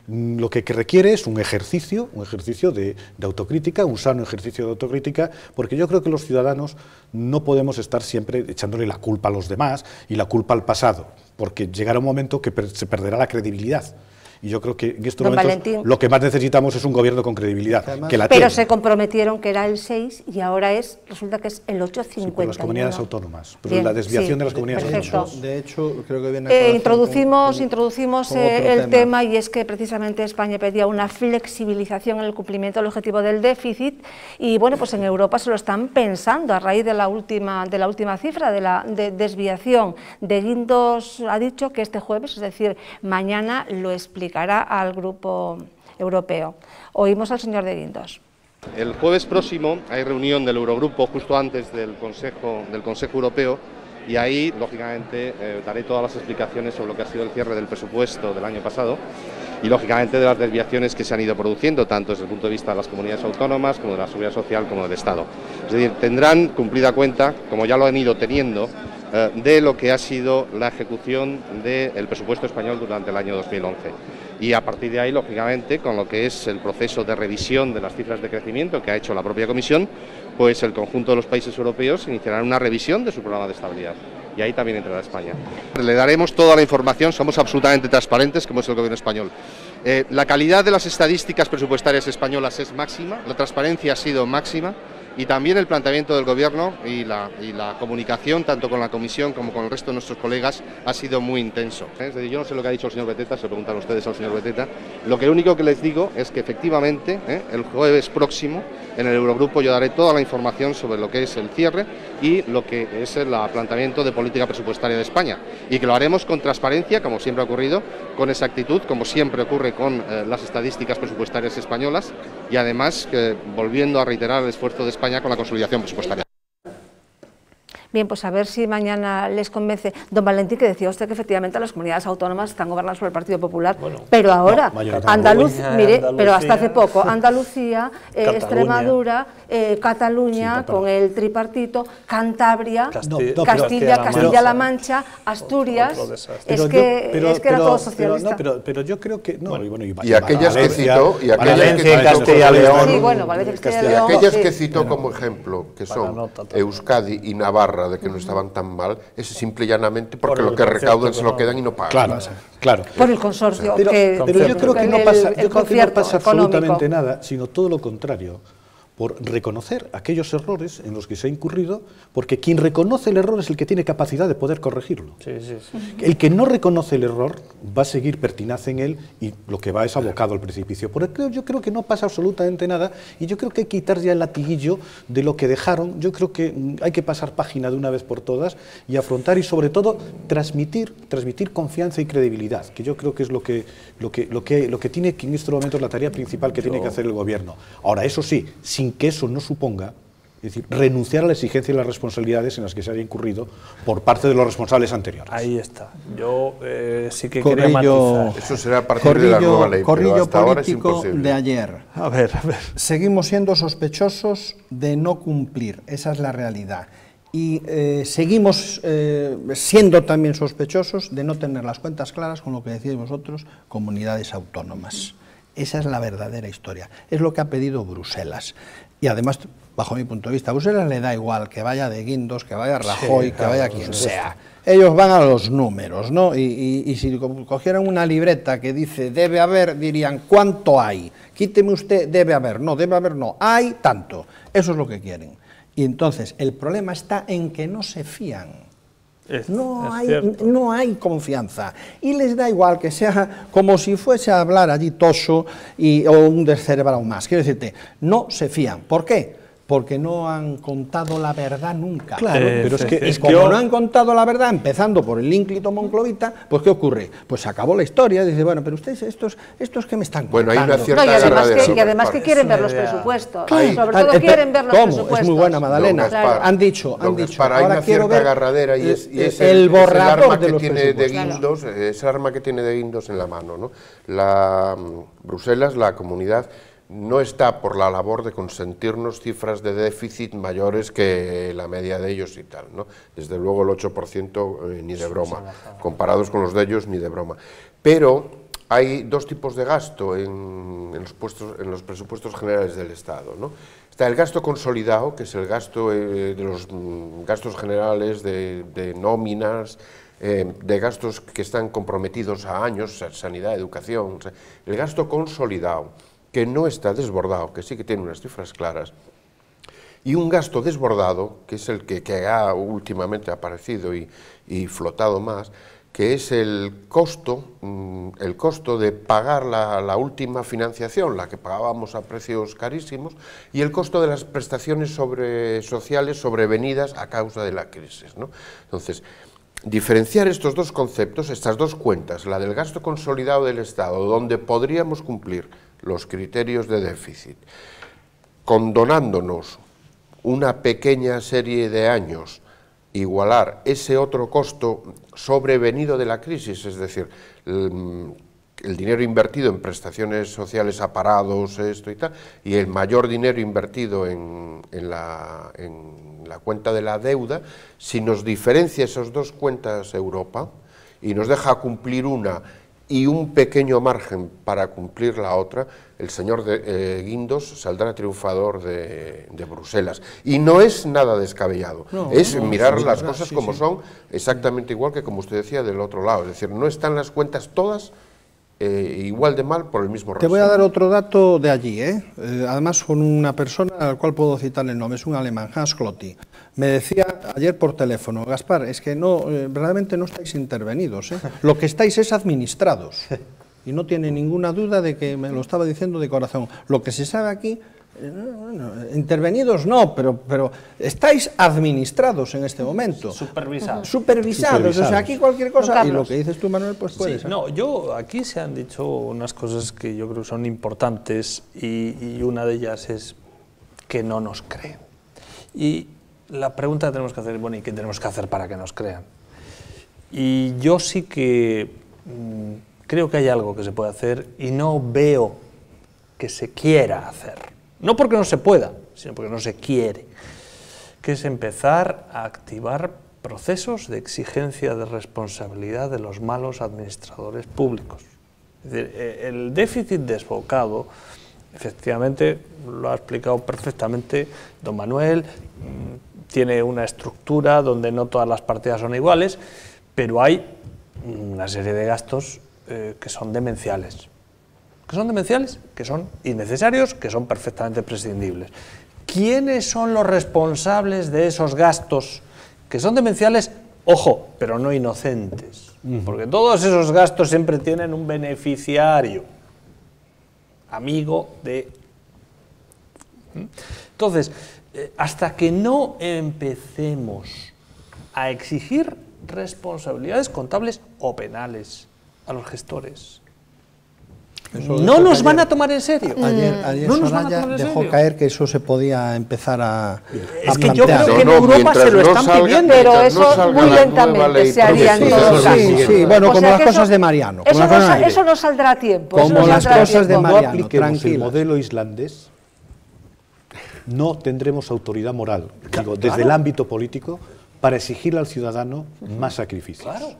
lo que requiere es un ejercicio de autocrítica, un sano ejercicio de autocrítica, porque yo creo que los ciudadanos no podemos estar siempre echándole la culpa a los demás y la culpa al pasado, porque llegará un momento que se perderá la credibilidad. Y yo creo que en estos momentos lo que más necesitamos es un gobierno con credibilidad. Pero se comprometieron que era el 6 y ahora resulta que es el 8,51. Sí, por las comunidades autónomas, pero la desviación de las comunidades autónomas. De hecho, creo que viene introducimos el tema, y es que precisamente España pedía una flexibilización en el cumplimiento del objetivo del déficit, y bueno, pues en Europa se lo están pensando a raíz de la última cifra de la desviación. De Guindos ha dicho que este jueves, es decir, mañana, lo explicará al Grupo Europeo. Oímos al señor de Guindos. El jueves próximo hay reunión del Eurogrupo justo antes del Consejo Europeo, y ahí, lógicamente, daré todas las explicaciones sobre lo que ha sido el cierre del presupuesto del año pasado y, lógicamente, de las desviaciones que se han ido produciendo, tanto desde el punto de vista de las comunidades autónomas, como de la Seguridad Social, como del Estado. Es decir, tendrán cumplida cuenta, como ya lo han ido teniendo, de lo que ha sido la ejecución del presupuesto español durante el año 2011. Y a partir de ahí, lógicamente, con lo que es el proceso de revisión de las cifras de crecimiento que ha hecho la propia Comisión, pues el conjunto de los países europeos iniciarán una revisión de su programa de estabilidad. Y ahí también entrará España. Le daremos toda la información, somos absolutamente transparentes, como es el Gobierno español. La calidad de las estadísticas presupuestarias españolas es máxima, la transparencia ha sido máxima, y también el planteamiento del Gobierno y la comunicación, tanto con la Comisión como con el resto de nuestros colegas, ha sido muy intenso. Es decir, yo no sé lo que ha dicho el señor Beteta, se lo preguntan ustedes al señor Beteta. Lo único que les digo es que efectivamente el jueves próximo en el Eurogrupo yo daré toda la información sobre lo que es el cierre y lo que es el planteamiento de política presupuestaria de España, y que lo haremos con transparencia, como siempre ha ocurrido, con exactitud, como siempre ocurre con las estadísticas presupuestarias españolas, y además volviendo a reiterar el esfuerzo de España con la consolidación presupuestaria. Bien, pues a ver si mañana les convence. Don Valentín, que decía usted que efectivamente las comunidades autónomas están gobernadas por el Partido Popular, bueno, pero ahora, pero hasta hace poco, Andalucía, Extremadura, Cataluña, con el tripartito, Cantabria, Castilla-La Mancha, Asturias, es que era todo socialista. Pero yo creo que... No, y aquellas que citó, aquellas que citó como ejemplo, que son Euskadi y Navarra, de que no estaban tan mal, es simple y llanamente porque lo que recaudan se lo quedan y no pagan. Claro. Por el consorcio. Pero yo creo que no pasa absolutamente nada, sino todo lo contrario, por reconocer aquellos errores en los que se ha incurrido, porque quien reconoce el error es el que tiene capacidad de poder corregirlo. El que no reconoce el error va a seguir pertinaz en él y lo que va es abocado al precipicio. Por eso yo creo que no pasa absolutamente nada, y yo creo que hay que quitar ya el latiguillo de lo que dejaron. Yo creo que hay que pasar página de una vez por todas y afrontar, y sobre todo transmitir confianza y credibilidad, que yo creo que es lo que tiene que en este momento es la tarea principal que tiene que hacer el Gobierno. Ahora, eso sí, sin que eso no suponga, es decir, renunciar a la exigencia y las responsabilidades en las que se haya incurrido por parte de los responsables anteriores. Ahí está. Yo sí que quería matizar. Eso será a partir de la nueva ley, pero hasta ahora es imposible. De ayer. A ver. Seguimos siendo sospechosos de no cumplir, esa es la realidad. Y seguimos siendo también sospechosos de no tener las cuentas claras con lo que decís vosotros, comunidades autónomas. Esa es la verdadera historia. Es lo que ha pedido Bruselas. Y además, bajo mi punto de vista, a Bruselas le da igual que vaya de Guindos, que vaya Rajoy, que vaya quien sea. Ellos van a los números, ¿no? Y si cogieran una libreta que dice debe haber, dirían ¿cuánto hay? Quíteme usted, debe haber, no, hay tanto. Eso es lo que quieren. Y entonces el problema está en que no se fían. No hay confianza, y les da igual que sea como si fuese a hablar allí Toso o un descerebrado más. Quiero decirte, no se fían. ¿Por qué? Porque no han contado la verdad nunca. Claro, pero es que como no han contado la verdad, empezando por el ínclito monclovita, pues ¿qué ocurre? Pues se acabó la historia, dice, bueno, pero ustedes, estos que me están contando. Bueno, hay una cierta y además que quieren ver los presupuestos. Sobre todo quieren ver los presupuestos. Es muy buena, Madalena. Han dicho, hay una cierta agarradera y es el borrador arma que tiene de Guindos, esa arma que tiene de Guindos en la mano, ¿no? Bruselas, la comunidad, no está por la labor de consentirnos cifras de déficit mayores que la media de ellos y tal, ¿no? Desde luego el 8% ni de broma, comparados con los de ellos ni de broma. Pero hay dos tipos de gasto en los presupuestos generales del Estado, ¿no? Está el gasto consolidado, que es el gasto de los gastos generales de nóminas, de gastos que están comprometidos a años, sanidad, educación, o sea, el gasto consolidado, que no está desbordado, que sí que tiene unas cifras claras, y un gasto desbordado, que es el que ha últimamente aparecido y flotado más, que es el costo de pagar la última financiación, la que pagábamos a precios carísimos, y el costo de las prestaciones sociales sobrevenidas a causa de la crisis, ¿no? Entonces, diferenciar estos dos conceptos, estas dos cuentas, la del gasto consolidado del Estado, donde podríamos cumplir los criterios de déficit, condonándonos una pequeña serie de años, igualar ese otro costo sobrevenido de la crisis, es decir, el dinero invertido en prestaciones sociales a parados, esto y tal, y el mayor dinero invertido en la cuenta de la deuda, si nos diferencia esas dos cuentas Europa y nos deja cumplir una y un pequeño margen para cumplir la otra, el señor Guindos saldrá triunfador de Bruselas. Y no es nada descabellado, mirar las cosas como son, exactamente igual que como usted decía del otro lado, es decir, no están las cuentas todas igual de mal por el mismo razón. Te voy a dar otro dato de allí, además con una persona al cual puedo citar el nombre, es un alemán, Hans Clotti. Me decía ayer por teléfono, Gaspar, es que no, realmente no estáis intervenidos, lo que estáis es administrados. Y no tiene ninguna duda de que me lo estaba diciendo de corazón. Lo que se sabe aquí, intervenidos no, pero estáis administrados en este momento. Supervisados. O sea, aquí cualquier cosa, y lo que dices tú, Manuel, pues puede ser. No, aquí se han dicho unas cosas que yo creo que son importantes y una de ellas es que no nos creen. Y la pregunta que tenemos que hacer es, bueno, ¿y qué tenemos que hacer para que nos crean? Y yo sí que creo que hay algo que se puede hacer y no veo que se quiera hacer. No porque no se pueda, sino porque no se quiere, que es empezar a activar procesos de exigencia de responsabilidad de los malos administradores públicos. Es decir, el déficit desbocado, efectivamente, lo ha explicado perfectamente don Manuel, tiene una estructura donde no todas las partidas son iguales, pero hay una serie de gastos que son demenciales. Que son demenciales, que son innecesarios, que son perfectamente prescindibles. ¿Quiénes son los responsables de esos gastos que son demenciales? Ojo, pero no inocentes, porque todos esos gastos siempre tienen un beneficiario, amigo de... Entonces, hasta que no empecemos a exigir responsabilidades contables o penales a los gestores, no nos van a tomar en serio. Ayer no Soraya dejó caer que eso se podía empezar a es que plantear. yo creo que en Europa se lo están pidiendo. Pero eso muy lentamente se haría en todos casos. Sí, bueno, como las cosas de Mariano. Eso no saldrá a tiempo. Como las cosas de Mariano, no apliquemos el modelo islandés, no tendremos autoridad moral, digo, desde el ámbito político, para exigirle al ciudadano más sacrificios. Claro.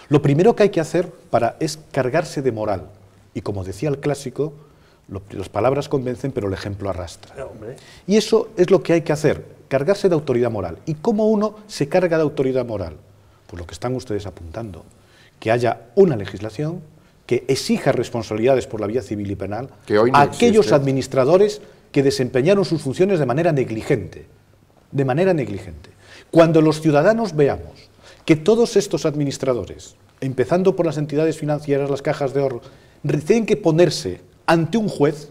Lo primero que hay que hacer es cargarse de moral. Y como decía el clásico, las palabras convencen, pero el ejemplo arrastra. Y eso es lo que hay que hacer, cargarse de autoridad moral. ¿Y cómo uno se carga de autoridad moral? Pues lo que están ustedes apuntando, que haya una legislación que exija responsabilidades por la vía civil y penal a aquellos administradores que desempeñaron sus funciones de manera negligente. De manera negligente. Cuando los ciudadanos veamos que todos estos administradores, empezando por las entidades financieras, las cajas de ahorro, tienen que ponerse ante un juez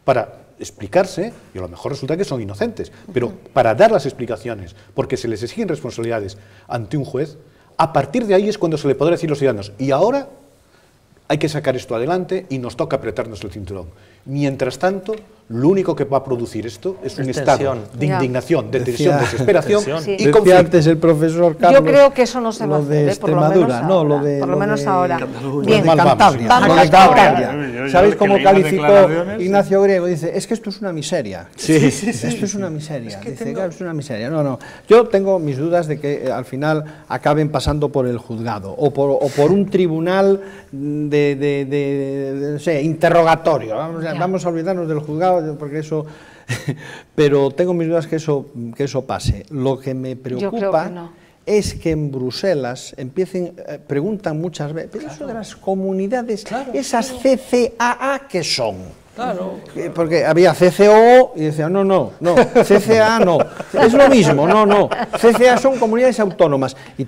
para explicarse, y a lo mejor resulta que son inocentes, pero para dar las explicaciones, porque se les exigen responsabilidades ante un juez, a partir de ahí es cuando se le podrá decir a los ciudadanos, y ahora hay que sacar esto adelante y nos toca apretarnos el cinturón. Mientras tanto, lo único que va a producir esto es un estado de indignación, de tensión, de desesperación y conflicto. Antes el profesor Carlos, yo creo que eso no se va a hacer, por lo menos ahora. Bien, Cantabria. ¿Sabéis cómo calificó Ignacio Griego? Dice, es que esto es una miseria. Esto es una miseria. Dice, claro, es una miseria. No. Yo tengo mis dudas de que al final acaben pasando por el juzgado o por un tribunal de interrogatorio. Vamos a olvidarnos del juzgado, porque eso... pero tengo mis dudas que eso pase. Lo que me preocupa es que en Bruselas preguntan muchas veces, pero eso de las comunidades, esas CCAA, ¿qué son? Claro. Porque había CCO y decían, no, CCA no, es lo mismo, no, CCA son comunidades autónomas. Y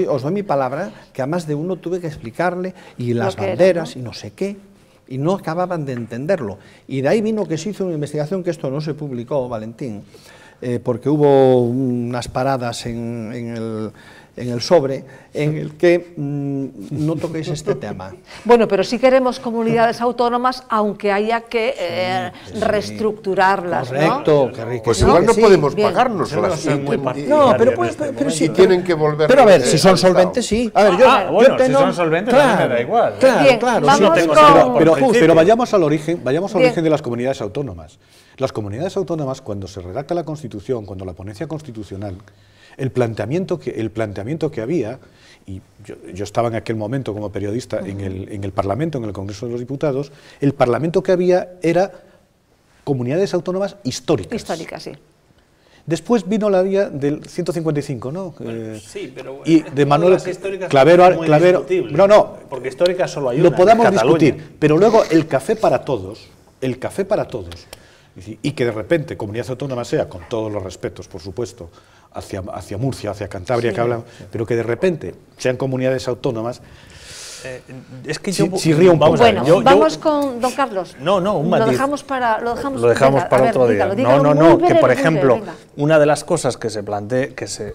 os doy mi palabra, que a más de uno tuve que explicarle, y las banderas, y no sé qué, y no acababan de entenderlo. Y de ahí vino que se hizo una investigación, que esto no se publicó, Valentín, porque hubo unas paradas en el sobre en el que no toquéis este tema. Bueno, pero sí queremos comunidades autónomas, aunque haya que reestructurarlas, correcto, ¿no? qué rico. Pues igual no Sí, podemos bien. pagárnoslas. No, pero sí, tienen que volver. pero a ver, si son solventes, sí. A ver, bueno, si son solventes, a mí me da igual. Bien, Claro, vamos sí. Pero vayamos al origen de las comunidades autónomas. Las comunidades autónomas, cuando se redacta la Constitución, cuando la ponencia constitucional, el planteamiento que había, y yo estaba en aquel momento como periodista en el Parlamento, en el Congreso de los Diputados, el Parlamento que había era comunidades autónomas históricas. Históricas, sí. Después vino la vía del 155, ¿no? Sí, pero y de Manuel Clavero, porque históricas solo hay lo una, podamos Cataluña. discutir, pero luego el café para todos, y que de repente comunidad autónoma sea, con todos los respetos, por supuesto, hacia Murcia, hacia Cantabria, que hablan, pero que de repente sean comunidades autónomas. Es que sí río un poco. Bueno, vamos con don Carlos. No, un matiz. Lo dejamos para otro día. Dígalo, No, breve, que por muy ejemplo, breve, venga. una de las cosas que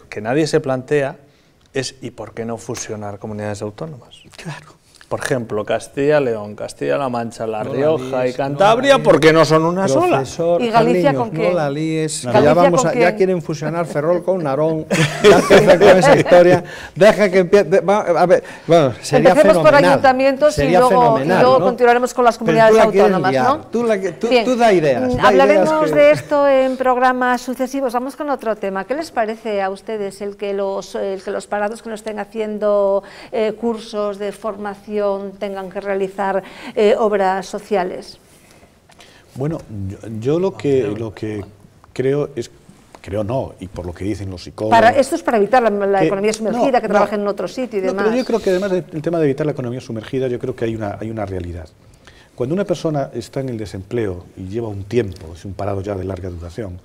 que nadie se plantea es ¿y por qué no fusionar comunidades autónomas? Claro. Por ejemplo, Castilla-León, Castilla-La Mancha, La Rioja y Cantabria, ¿por qué no son una sola? ¿Y Galicia con qué? No la líes, que ¿Galicia ya quieren fusionar Ferrol con Narón, ya empiezan con esa historia, deja que empiece, a ver, bueno, sería Empecemos fenomenal. por ayuntamientos y luego ¿no? continuaremos con las comunidades autónomas, ¿no? Tú da ideas. Hablaremos de esto en programas sucesivos. Vamos con otro tema. ¿Qué les parece a ustedes el que los parados que no estén haciendo cursos de formación tengan que realizar obras sociales? Bueno, yo lo que creo es, y por lo que dicen los psicólogos... Esto es para evitar la economía sumergida, que trabajen en otro sitio y demás. Pero yo creo que además del tema de evitar la economía sumergida, yo creo que hay una realidad. Cuando una persona está en el desempleo y lleva un tiempo, es un parado ya de larga duración,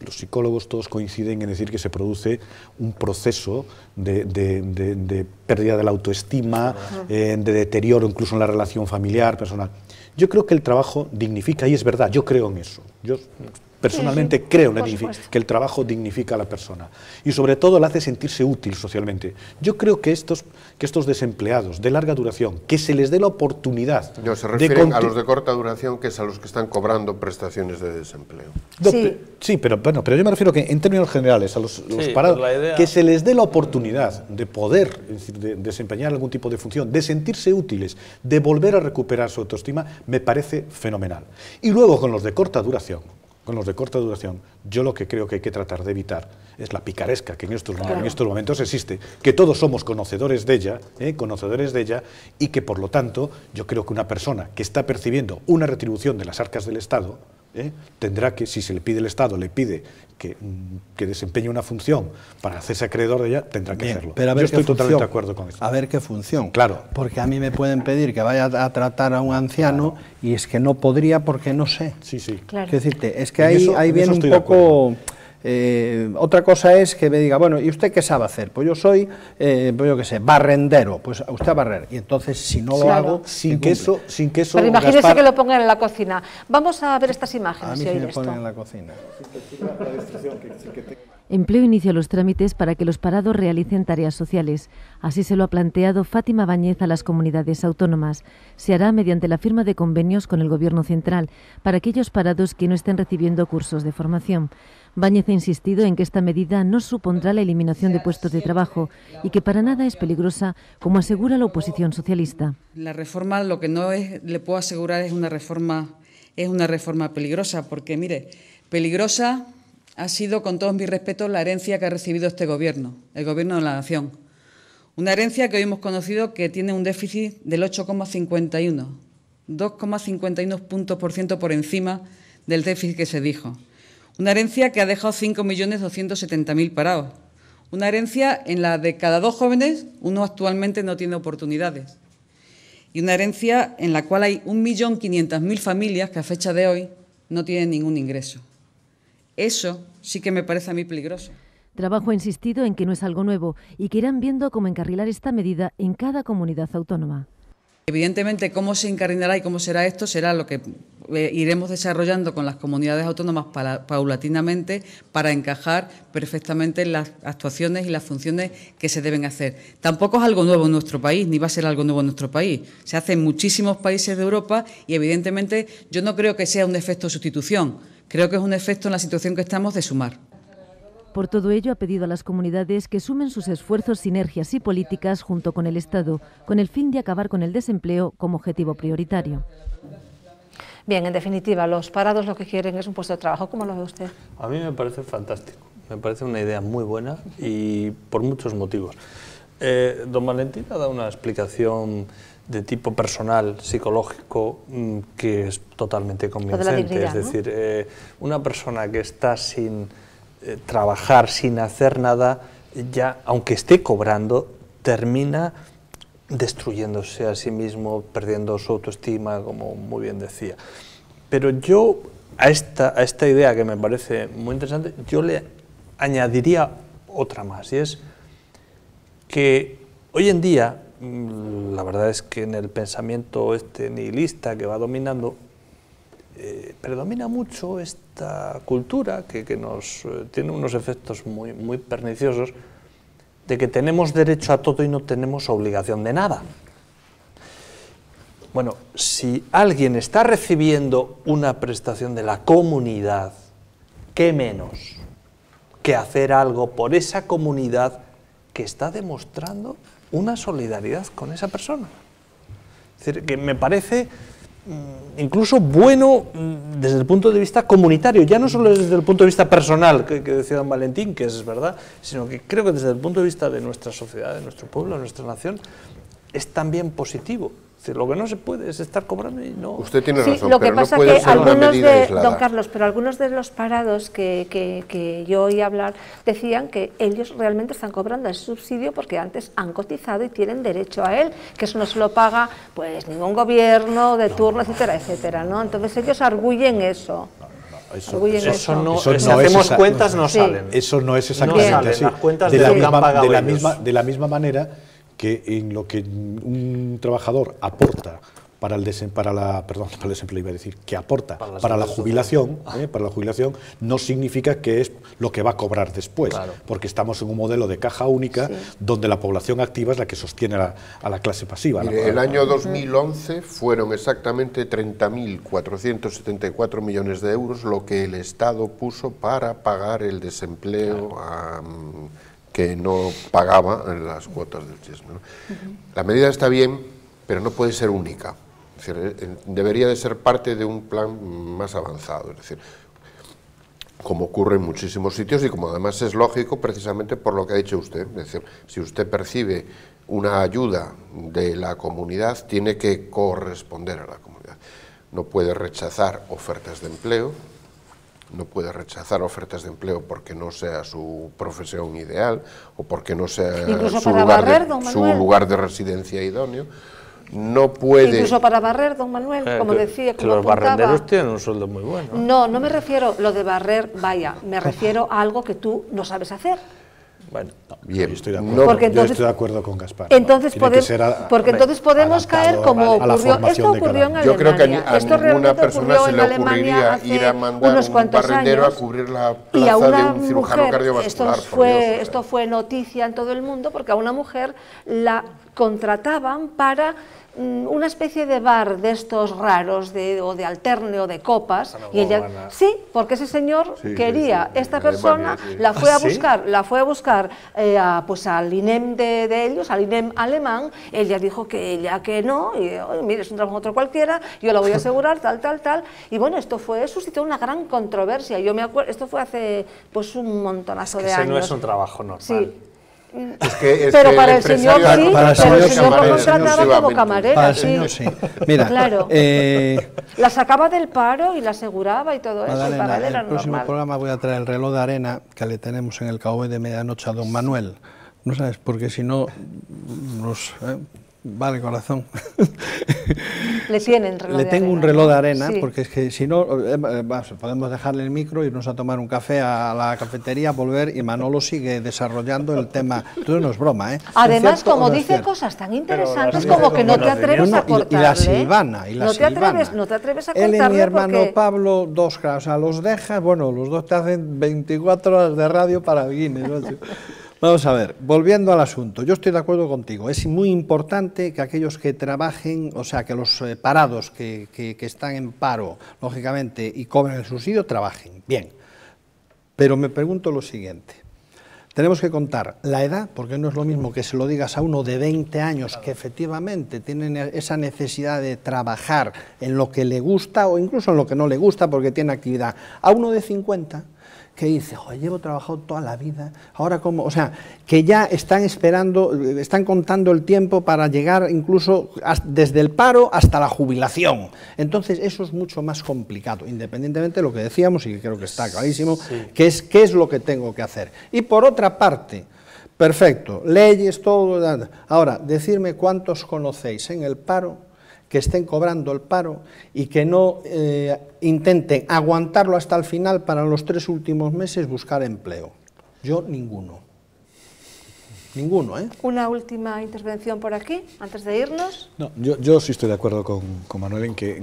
los psicólogos todos coinciden en decir que se produce un proceso de pérdida de la autoestima, de deterioro incluso en la relación familiar, personal. Yo creo que el trabajo dignifica, y es verdad, yo creo en eso. Yo personalmente creo que el trabajo dignifica a la persona y sobre todo la hace sentirse útil socialmente. Yo creo que estos desempleados de larga duración, que se les dé la oportunidad... No, se refieren a los de corta duración, que es a los que están cobrando prestaciones de desempleo. Sí, pero yo me refiero que en términos generales a los parados, que se les dé la oportunidad de poder de desempeñar algún tipo de función, de sentirse útiles, de volver a recuperar su autoestima, me parece fenomenal. Y luego con los de corta duración, yo lo que creo que hay que tratar de evitar es la picaresca que en estos momentos existe, que todos somos conocedores de ella, y que por lo tanto yo creo que una persona que está percibiendo una retribución de las arcas del Estado, tendrá que, si se le pide el Estado, le pide que desempeñe una función para hacerse acreedor de ella, tendrá que hacerlo. Pero yo estoy totalmente de acuerdo con esto. A ver qué función. Claro. Porque a mí me pueden pedir que vaya a tratar a un anciano y es que no podría porque no sé. Sí. Claro. Es decirte, es que ahí viene un poco... otra cosa es que me diga, bueno, ¿y usted qué sabe hacer? Pues yo soy, yo qué sé, barrendero, pues a usted a barrer. Y entonces, si no lo hago... Sin que eso... Pero imagínese que lo pongan en la cocina. Vamos a ver estas imágenes. A mí sí me ponen en la cocina. Empleo inicia los trámites para que los parados realicen tareas sociales. Así se lo ha planteado Fátima Báñez a las comunidades autónomas. Se hará mediante la firma de convenios con el Gobierno central para aquellos parados que no estén recibiendo cursos de formación. Báñez ha insistido en que esta medida no supondrá la eliminación de puestos de trabajo y que para nada es peligrosa, como asegura la oposición socialista. La reforma, lo que no le puedo asegurar es una reforma peligrosa, porque mire, peligrosa ha sido, con todos mis respetos, la herencia que ha recibido este Gobierno, el Gobierno de la Nación. Una herencia que hoy hemos conocido que tiene un déficit del 8,51, 2,51 puntos por ciento por encima del déficit que se dijo. Una herencia que ha dejado 5.270.000 parados. Una herencia en la de cada 2 jóvenes, uno actualmente no tiene oportunidades. Y una herencia en la cual hay 1.500.000 familias que a fecha de hoy no tienen ningún ingreso. Eso sí que me parece a mí peligroso. Trabajo ha insistido en que no es algo nuevo y que irán viendo cómo encarrilar esta medida en cada comunidad autónoma. Evidentemente, cómo se encarrilará y cómo será esto será lo que iremos desarrollando con las comunidades autónomas paulatinamente para encajar perfectamente las actuaciones y las funciones que se deben hacer. Tampoco es algo nuevo en nuestro país, ni va a ser algo nuevo en nuestro país. Se hace en muchísimos países de Europa y, evidentemente, yo no creo que sea un efecto de sustitución. Creo que es un efecto en la situación que estamos de sumar. Por todo ello, ha pedido a las comunidades que sumen sus esfuerzos, sinergias y políticas junto con el Estado, con el fin de acabar con el desempleo como objetivo prioritario. Bien, en definitiva, los parados lo que quieren es un puesto de trabajo. ¿Cómo lo ve usted? A mí me parece fantástico, me parece una idea muy buena y por muchos motivos. Don Valentín ha dado una explicación de tipo personal, psicológico, que es totalmente convincente. Dignidad, es decir, una persona que está sin trabajar, sin hacer nada, ya, aunque esté cobrando, termina destruyéndose a sí mismo, perdiendo su autoestima, como muy bien decía. Pero yo, a esta idea que me parece muy interesante, yo le añadiría otra más, y es que hoy en día, la verdad es que en el pensamiento nihilista que va dominando, predomina mucho esta cultura que nos tiene unos efectos muy perniciosos, de que tenemos derecho a todo y no tenemos obligación de nada. Bueno, si alguien está recibiendo una prestación de la comunidad, ¿qué menos que hacer algo por esa comunidad que está demostrando una solidaridad con esa persona? Es decir, que me parece incluso bueno desde el punto de vista comunitario, ya no solo desde el punto de vista personal, que decía don Valentín, que es verdad, sino que creo que desde el punto de vista de nuestra sociedad, de nuestro pueblo, de nuestra nación, es también positivo. Es decir, lo que no se puede es estar cobrando y no... Usted tiene razón, lo que pero pasa no puede que ser una medida aislada. Don Carlos, pero algunos de los parados que yo oí hablar decían que ellos realmente están cobrando ese subsidio porque antes han cotizado y tienen derecho a él, que eso no se lo paga pues ningún gobierno de turno, etcétera, etcétera, ¿no? Entonces ellos arguyen eso. Eso no, si hacemos cuentas no salen. Eso no es exactamente así. Las cuentas de la misma manera que en lo que un trabajador aporta para el desempleo, iba a decir, que aporta para la jubilación, no significa que es lo que va a cobrar después, porque estamos en un modelo de caja única donde la población activa es la que sostiene a la clase pasiva. Mire, el año 2011 fueron exactamente 30.474 millones de euros lo que el Estado puso para pagar el desempleo que no pagaba en las cuotas del CHESME, ¿no? La medida está bien, pero no puede ser única. Es decir, debería de ser parte de un plan más avanzado. Es decir, como ocurre en muchísimos sitios y como además es lógico precisamente por lo que ha dicho usted. Es decir, si usted percibe una ayuda de la comunidad, tiene que corresponder a la comunidad. No puede rechazar ofertas de empleo, no puede rechazar ofertas de empleo porque no sea su profesión ideal o porque no sea su lugar de residencia idóneo. No puede... Incluso para barrer, don Manuel, como decía, como los barrenderos tienen un sueldo muy bueno. No, no me refiero lo de barrer, vaya, me refiero a algo que tú no sabes hacer. Bueno, bien, yo estoy de acuerdo con Gaspar. Entonces entonces podemos caer como ocurrió. Esto ocurrió en Alemania. Yo creo que a ninguna persona se le ocurriría ir a mandar un barrendero a cubrir la plaza de un cirujano cardiovascular. Esto fue noticia en todo el mundo porque a una mujer la contrataban para una especie de bar de estos raros, o de alterne o de copas, y ella, porque ese señor quería, esta persona la fue a buscar pues al INEM de ellos, al INEM alemán. Ella dijo que no, y mire, es un trabajo otro cualquiera, yo lo voy a asegurar, tal, y bueno, esto suscitó una gran controversia. Yo me acuerdo, esto fue hace pues un montonazo de años. Ese no es un trabajo normal. Sí. Pero para el señor sí, para el señor lo contrataba como camarera. Para el señor sí. Mira, claro. La sacaba del paro y la aseguraba y todo eso. Madalena, y para él era el próximo programa voy a traer el reloj de arena que le tenemos en el KV de medianoche a don Manuel. No sabes, porque si no Vale, corazón. Le tienen reloj Le de tengo arena, un reloj ¿no? de arena, Sí. porque es que si no, podemos dejarle el micro, irnos a tomar un café a la cafetería, volver, y Manolo sigue desarrollando el tema. Esto no es broma, ¿eh? Además, ¿Es cierto o como no es dice cierto? cosas tan interesantes las como dice que no con te atreves No, a no, cortarle. y la Silvana, y la no te atreves, Silvana. no te atreves a Él cortarle y mi hermano porque... Pablo, dos, o sea, los dejas, bueno, los dos te hacen 24 horas de radio para Guinness, ¿no? Vamos a ver, volviendo al asunto, yo estoy de acuerdo contigo, es muy importante que aquellos que trabajen, o sea, que los parados que están en paro, lógicamente, y cobran el subsidio, trabajen, bien. Pero me pregunto lo siguiente, tenemos que contar la edad, porque no es lo mismo que se lo digas a uno de 20 años, que efectivamente tienen esa necesidad de trabajar en lo que le gusta, o incluso en lo que no le gusta, porque tiene actividad, a uno de 50, que dice, joder, llevo trabajado toda la vida, ahora cómo, o sea, que ya están esperando, están contando el tiempo para llegar incluso desde el paro hasta la jubilación. Entonces eso es mucho más complicado, independientemente de lo que decíamos, y que creo que está clarísimo, sí, que es qué es lo que tengo que hacer. Y por otra parte, perfecto, leyes, todo, ahora, decirme cuántos conocéis en el paro que estén cobrando el paro y que no intenten aguantarlo hasta el final para los 3 últimos meses buscar empleo. Yo ninguno. Ninguno, ¿eh? Una última intervención por aquí, antes de irnos. No, yo sí estoy de acuerdo con Manuel en que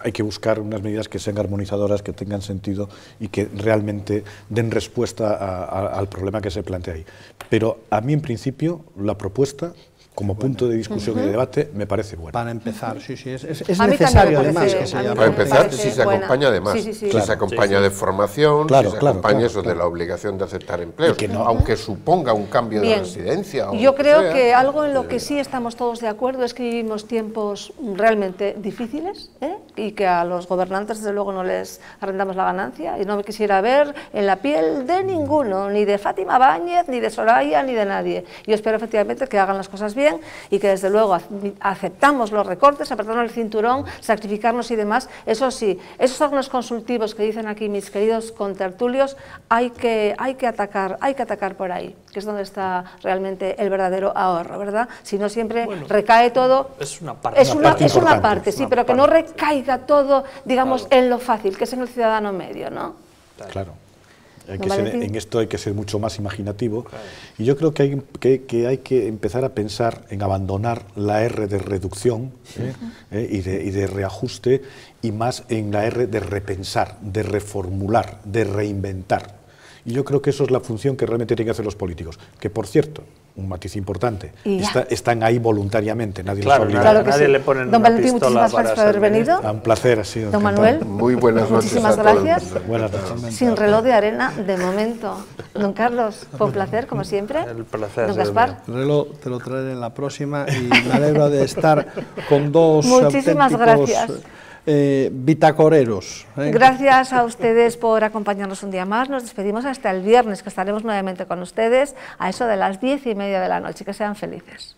hay que buscar unas medidas que sean armonizadoras, que tengan sentido y que realmente den respuesta al problema que se plantea ahí. Pero a mí, en principio, la propuesta, como punto de discusión y de debate, me parece buena. Para empezar, sí, es parece, necesario además que se llame. Para empezar, si se acompaña además, si se acompaña de formación, si se acompaña eso de la obligación de aceptar empleos, aunque suponga un cambio de residencia. Yo creo que algo en lo que sí estamos todos de acuerdo es que vivimos tiempos realmente difíciles, y que a los gobernantes desde luego no les arrendamos la ganancia, y no me quisiera ver en la piel de ninguno, ni de Fátima Báñez, ni de Soraya, ni de nadie. Yo espero efectivamente que hagan las cosas bien y que desde luego aceptamos los recortes, apretarnos el cinturón, sacrificarnos y demás. Eso sí, esos órganos consultivos que dicen aquí mis queridos contertulios, hay que atacar por ahí, que es donde está realmente el verdadero ahorro, ¿verdad? Si no siempre recae todo... Es una parte. Es una parte, sí, pero que no recaiga todo, digamos, en lo fácil, que es en el ciudadano medio, ¿no? Claro. En esto hay que ser mucho más imaginativo, y yo creo que hay que empezar a pensar en abandonar la R de reducción y de reajuste, y más en la R de repensar, de reformular, de reinventar. Y yo creo que eso es la función que realmente tienen que hacer los políticos, que por cierto, un matiz importante, están ahí voluntariamente, nadie los obliga. Claro que nadie sí. le pone Don Valentín, muchísimas gracias por haber venido. Un placer, ha sido. Don Manuel, muy buenas noches. Muchísimas gracias. Buenas noches. Sin reloj de arena, de momento. Don Carlos, fue un placer, como siempre. El placer. Don Gaspar. El reloj te lo traeré en la próxima, y me alegro de estar con dos muchísimas auténticos gracias. Bitacoreros. Gracias a ustedes por acompañarnos un día más. Nos despedimos hasta el viernes, que estaremos nuevamente con ustedes a eso de las 10:30 de la noche. Que sean felices.